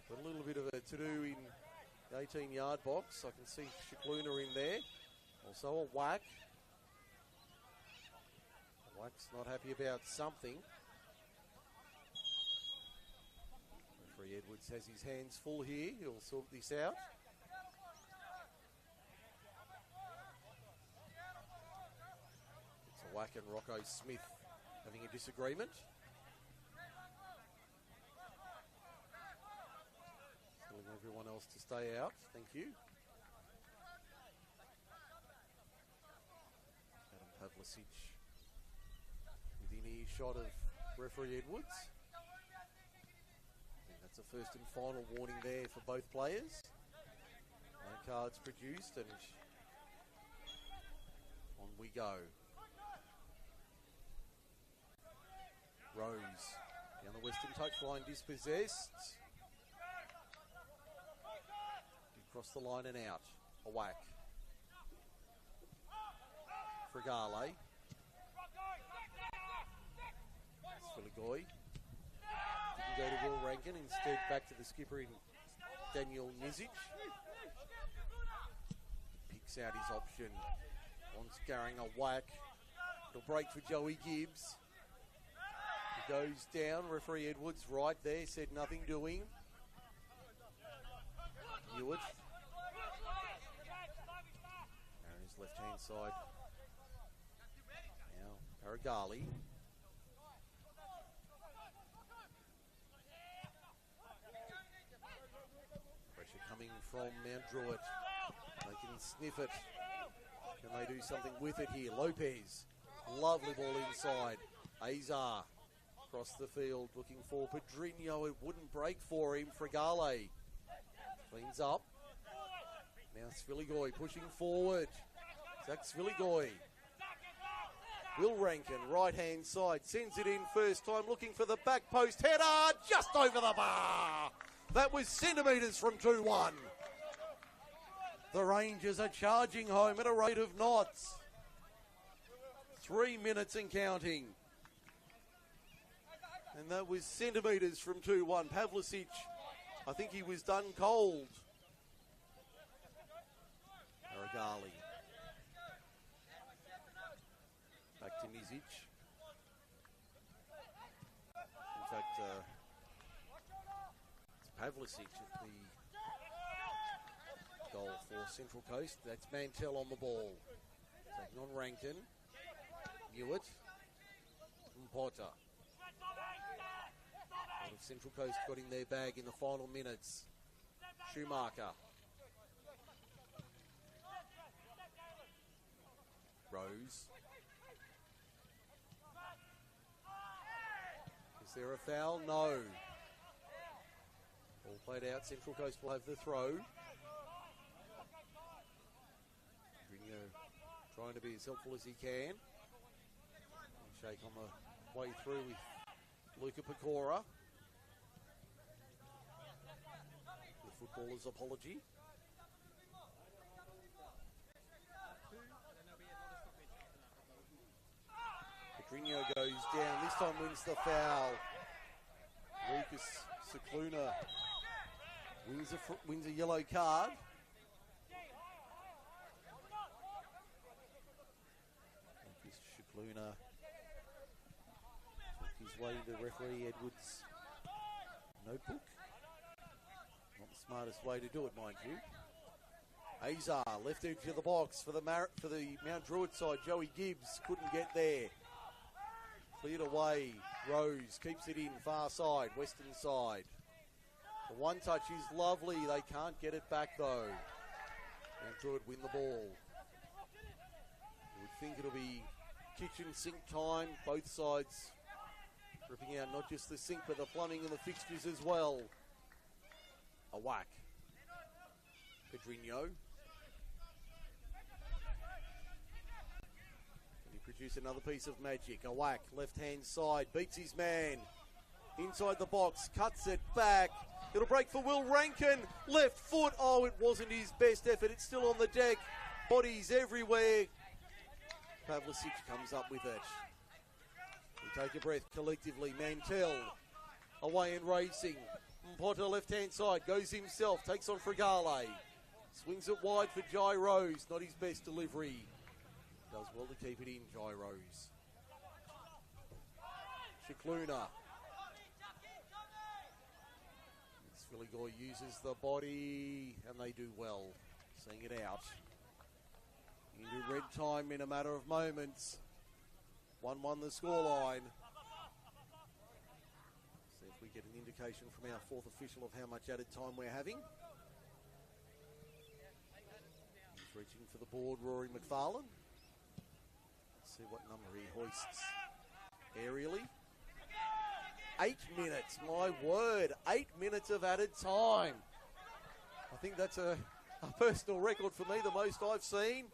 Got a little bit of a to-do in the 18-yard box. I can see Shikluna in there. Also a whack. Whack's not happy about something. Referee Edwards has his hands full here. He'll sort this out. It's a whack and Rocco Smith having a disagreement. Telling everyone else to stay out. Thank you. Pavlicic within earshot of referee Edwards. I think that's a first and final warning there for both players. No cards produced and on we go. Rose down the western touchline, dispossessed. Across the line and out. A whack. Fragale. Sviligoi. Didn't go to Will Rankin, instead back to the skipper in Daniel Nizic. Picks out his option. Wants Garring a whack. It'll break for Joey Gibbs. He goes down. Referee Edwards right there, said nothing doing. Hewitt. Mariners left hand side. Paragali. Pressure coming from Mount Druitt. They can sniff it. Can they do something with it here? Lopez. Lovely ball inside. Azar across the field looking for Pedrinho. It wouldn't break for him. Fragale cleans up. Now Sviligoi pushing forward. Zach Sviligoi. Will Rankin, right-hand side, sends it in first time, looking for the back post header, just over the bar. That was centimetres from 2-1. The Rangers are charging home at a rate of knots. 3 minutes and counting. And that was centimetres from 2-1. Pavlicic, I think he was done cold. Paragali. Back to Nizic. In fact, it's Pavlicic at the goal for Central Coast. That's Mantell on the ball. Taking on Rankin. Hewitt. And Potter. What have Central Coast got in their bag in the final minutes? Schumacher. Rose. Is there a foul? No. Ball played out. Central Coast will have the throw. Drinho trying to be as helpful as he can. Shake on the way through with Luca Pecora. The footballer's apology. Pedrinho goes down, this time wins the foul. Lucas Cicluna wins a yellow card. Lucas Cicluna took his way to referee Edwards' notebook. Not the smartest way to do it, mind you. Azar, left edge of the box for the Mount Druitt side. Joey Gibbs couldn't get there. Cleared away. Rose keeps it in, far side, western side. The one touch is lovely. They can't get it back though. Mount Druitt win the ball. You would think it'll be kitchen sink time. Both sides Ripping out not just the sink, but the plumbing and the fixtures as well. A whack. Pedrinho. Can he produce another piece of magic? A whack. Left-hand side. Beats his man. Inside the box. Cuts it back. It'll break for Will Rankin. Left foot. Oh, it wasn't his best effort. It's still on the deck. Bodies everywhere. Pavlicic comes up with it. We take a breath collectively. Mantell away and racing. Potter left-hand side. Goes himself. Takes on Fragale. Swings it wide for Gyros. Not his best delivery. Does well to keep it in, Gyros. Shikluna. Svilligoy uses the body, and they do well. Seeing it out. Into red time in a matter of moments. 1-1 the scoreline. See if we get an indication from our fourth official of how much added time we're having. He's reaching for the board, Rory McFarlane. Let's see what number he hoists aerially. 8 minutes, my word. 8 minutes of added time. I think that's a personal record for me, the most I've seen.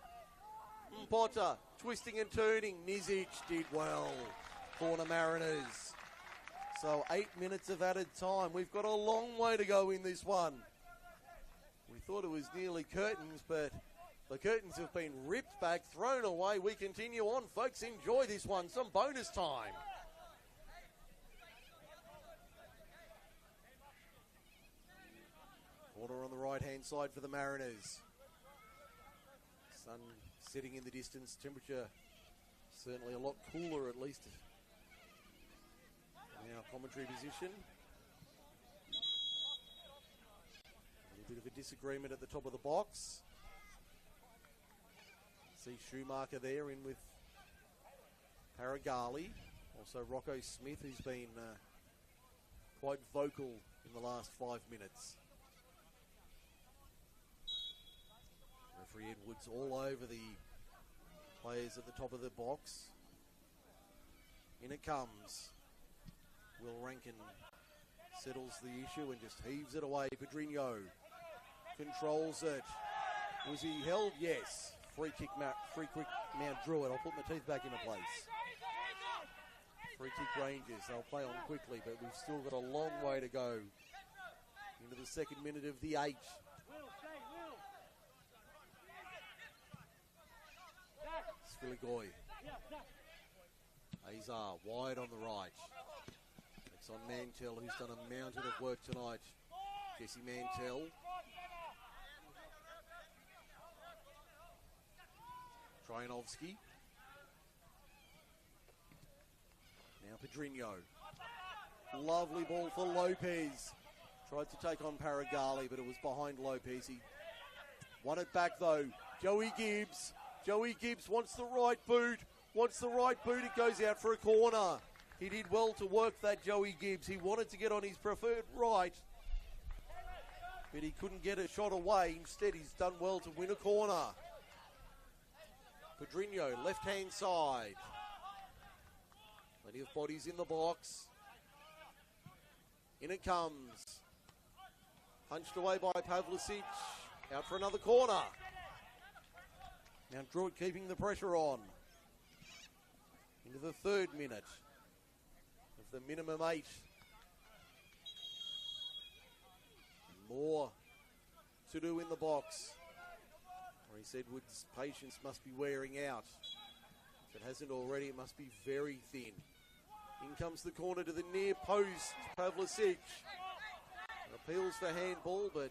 Potter, twisting and turning. Nizic did well. Corner Mariners. So 8 minutes of added time. We've got a long way to go in this one. We thought it was nearly curtains, but the curtains have been ripped back, thrown away. We continue on, folks. Enjoy this one. Some bonus time. Water on the right-hand side for the Mariners. Sun setting in the distance. Temperature certainly a lot cooler, at least in our commentary position. A little bit of a disagreement at the top of the box. See Schumacher there in with Paragali. Also Rocco Smith, who's been quite vocal in the last 5 minutes. Referee Edwards all over the players at the top of the box. In it comes. Will Rankin settles the issue and just heaves it away. Pedrinho controls it. Was he held? Yes. Free kick Mount Druitt. I'll put my teeth back into place. Free kick Rangers. They'll play on quickly, but we've still got a long way to go into the second minute of the 8. Svilligoy. Azar wide on the right. It's on Mantell, who's done a mountain of work tonight. Jesse Mantell. Tryanovsky. Now Pedrinho. Lovely ball for Lopez. Tried to take on Paragali, but it was behind Lopez. He won it back though. Joey Gibbs. Joey Gibbs wants the right boot. It goes out for a corner. He did well to work that, Joey Gibbs. He wanted to get on his preferred right, but he couldn't get a shot away. Instead, he's done well to win a corner. Pedrinho, left-hand side. Plenty of bodies in the box. In it comes. Punched away by Pavlicic. Out for another corner. Now Druitt keeping the pressure on. Into the third minute of the minimum 8. More to do in the box. Maurice Edwards' patience must be wearing out. If it hasn't already, it must be very thin. In comes the corner to the near post. Pavlicic appeals for handball, but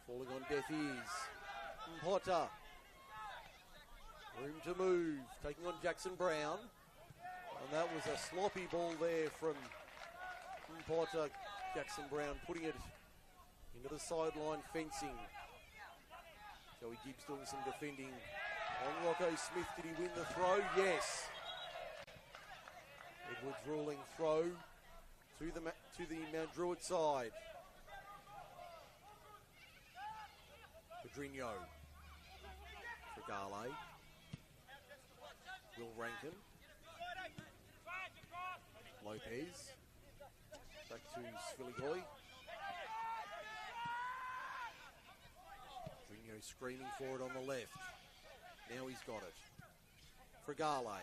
falling on deaf ears. Potter. Room to move. Taking on Jackson Brown. And that was a sloppy ball there from Potter. Jackson Brown putting it into the sideline fencing. Joey Gibbs doing some defending on Rocco Smith. Did he win the throw? Yes. Edwards ruling throw to the Mount Druitt side. Pedrinho. Fragale. Will Rankin. Lopez. Back to Sviligoi. Pedrinho screaming for it on the left. Now he's got it. Fregale.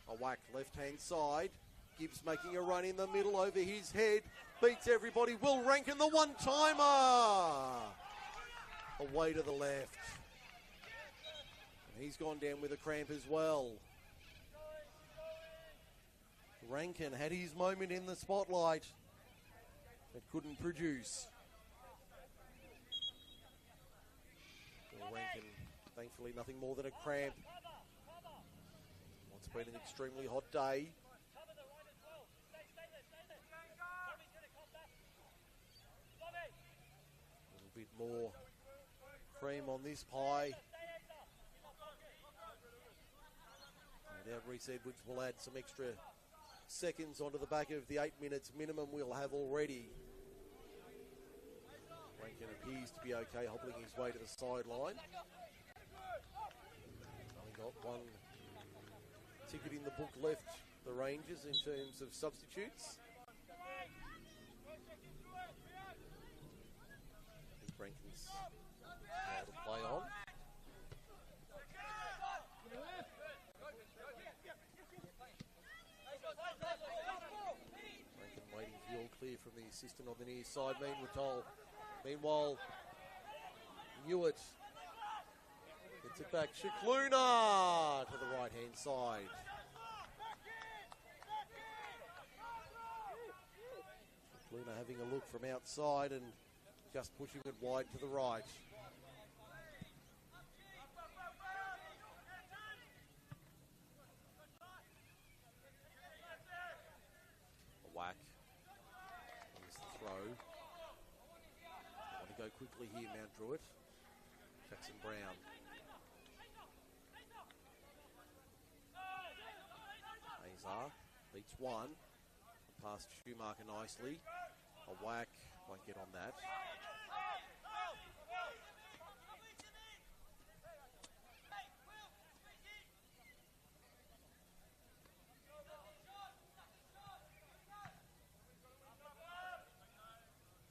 A whack left-hand side. Gibbs making a run in the middle over his head. Beats everybody. Will Rankin the one-timer. Away to the left. And he's gone down with a cramp as well. Rankin had his moment in the spotlight, but couldn't produce. Will Rankin, thankfully nothing more than a cramp. It's been an extremely hot day. A little bit more cream on this pie. No doubt Reece Edwards will add some extra seconds onto the back of the 8 minutes minimum we'll have already. Rankin appears to be okay, hobbling his way to the sideline. Only got one ticket in the book left, the Rangers, in terms of substitutes. I think Rankin's able to play on. Rankin waiting for the all clear from the assistant on the near side, Meanwhile, Hewitt gets it back. Shikluna to the right-hand side. Shikluna having a look from outside and just pushing it wide to the right. A whack. Here's the throw. Want to go quickly here, Mount Druitt. Jackson Brown. Azar beats one. Past Schumacher nicely. A whack. Won't get on that.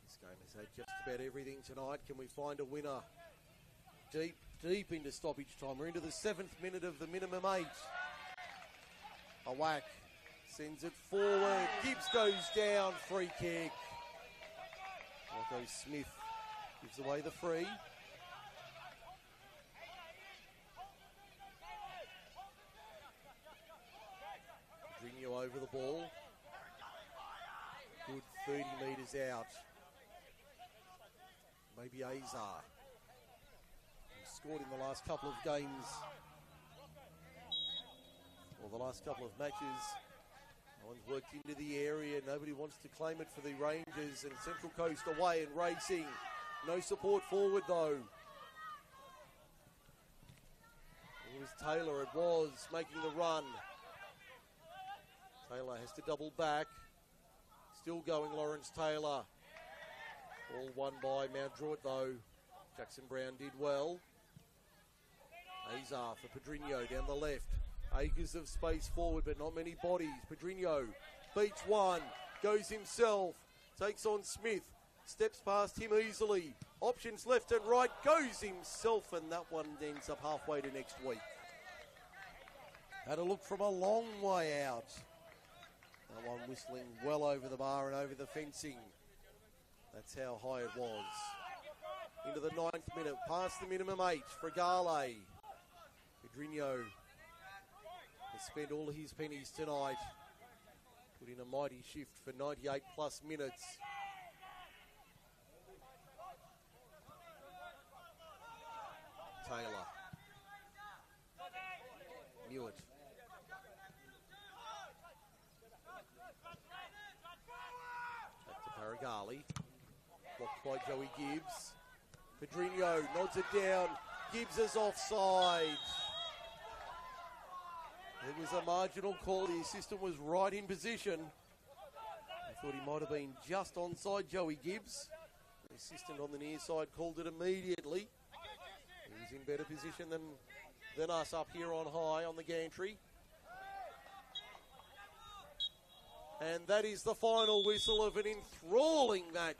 This game has had just about everything tonight. Can we find a winner? Deep into stoppage time. We're into the 7th minute of the minimum 8. A whack. Sends it forward. Gibbs goes down. Free kick. Rocco Smith gives away the free. Pedrinho over the ball. Good 30 metres out. Maybe Azar. He scored in the last couple of games. Or the last couple of matches. No one's worked into the area. Nobody wants to claim it for the Rangers. And Central Coast away and racing. No support forward though. It was Taylor. It was making the run. Taylor has to double back. Still going Lawrence Taylor. All won by Mount Druitt though. Jackson Brown did well. Azar for Pedrinho down the left. Acres of space forward, but not many bodies. Pedrinho beats one, goes himself, takes on Smith, steps past him easily. Options left and right, goes himself, and that one ends up halfway to next week. Had a look from a long way out. That one whistling well over the bar and over the fencing. That's how high it was. Into the 9th minute, past the minimum 8. Fregale. Pedrinho has spent all his pennies tonight. Put in a mighty shift for 98 plus minutes. Taylor. Hewitt. Back to Paragali. Blocked by Joey Gibbs. Pedrinho nods it down. Gibbs is offside. It was a marginal call. The assistant was right in position. I thought he might have been just onside Joey Gibbs. The assistant on the near side called it immediately. He was in better position than us up here on high on the gantry. And that is the final whistle of an enthralling match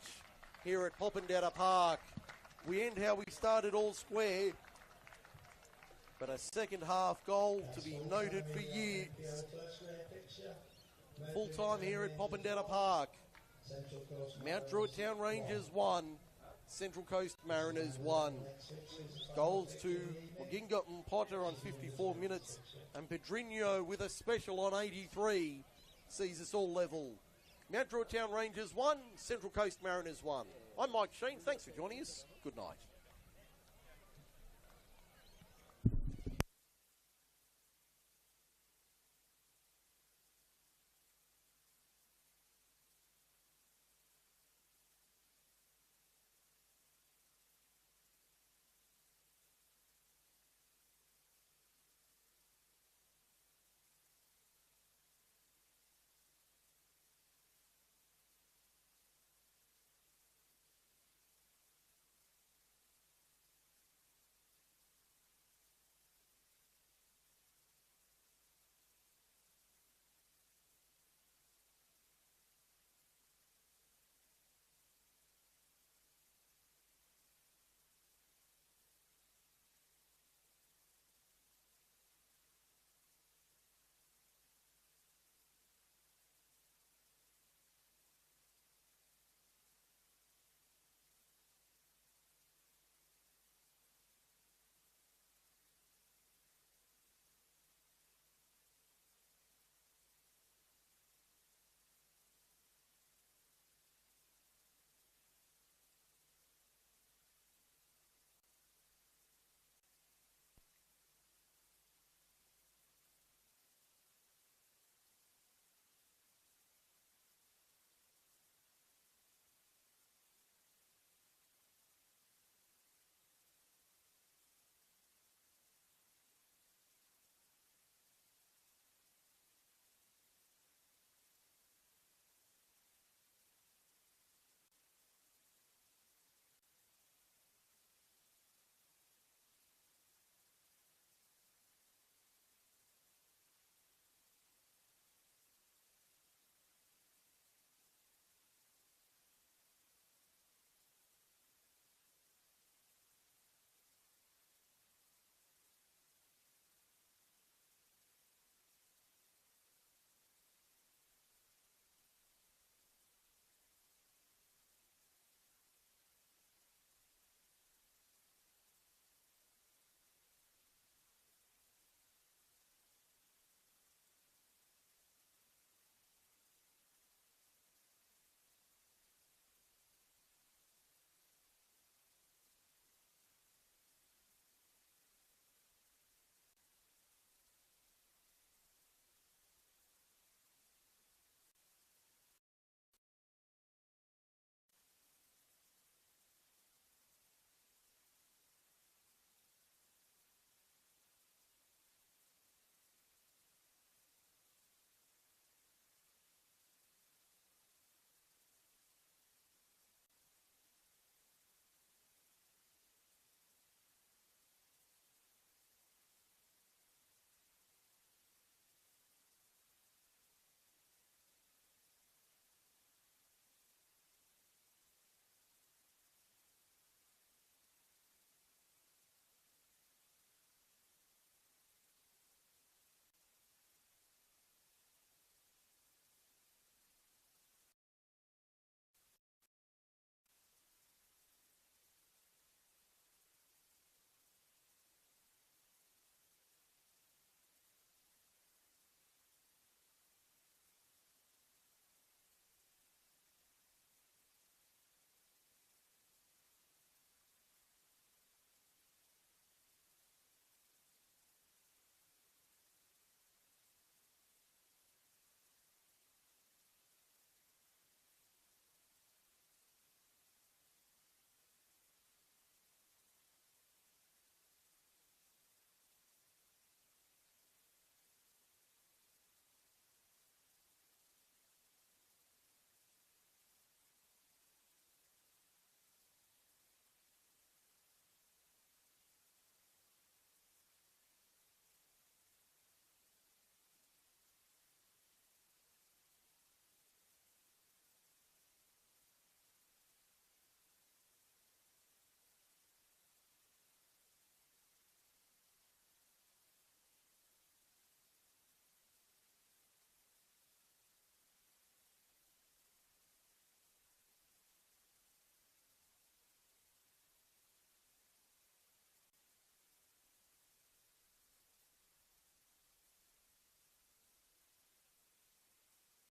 here at Popondetta Park. We end how we started, all square. But a second half goal to be noted for years. Full time here at Popondetta Park. Mount Druitt Town Rangers 1, Central Coast Mariners 1. Goals to Wagingot and Potter on 54 minutes, and Pedrinho with a special on 83 sees us all level. Mount Druitt Town Rangers 1, Central Coast Mariners 1. I'm Mike Sheen. Thanks for joining us. Good night.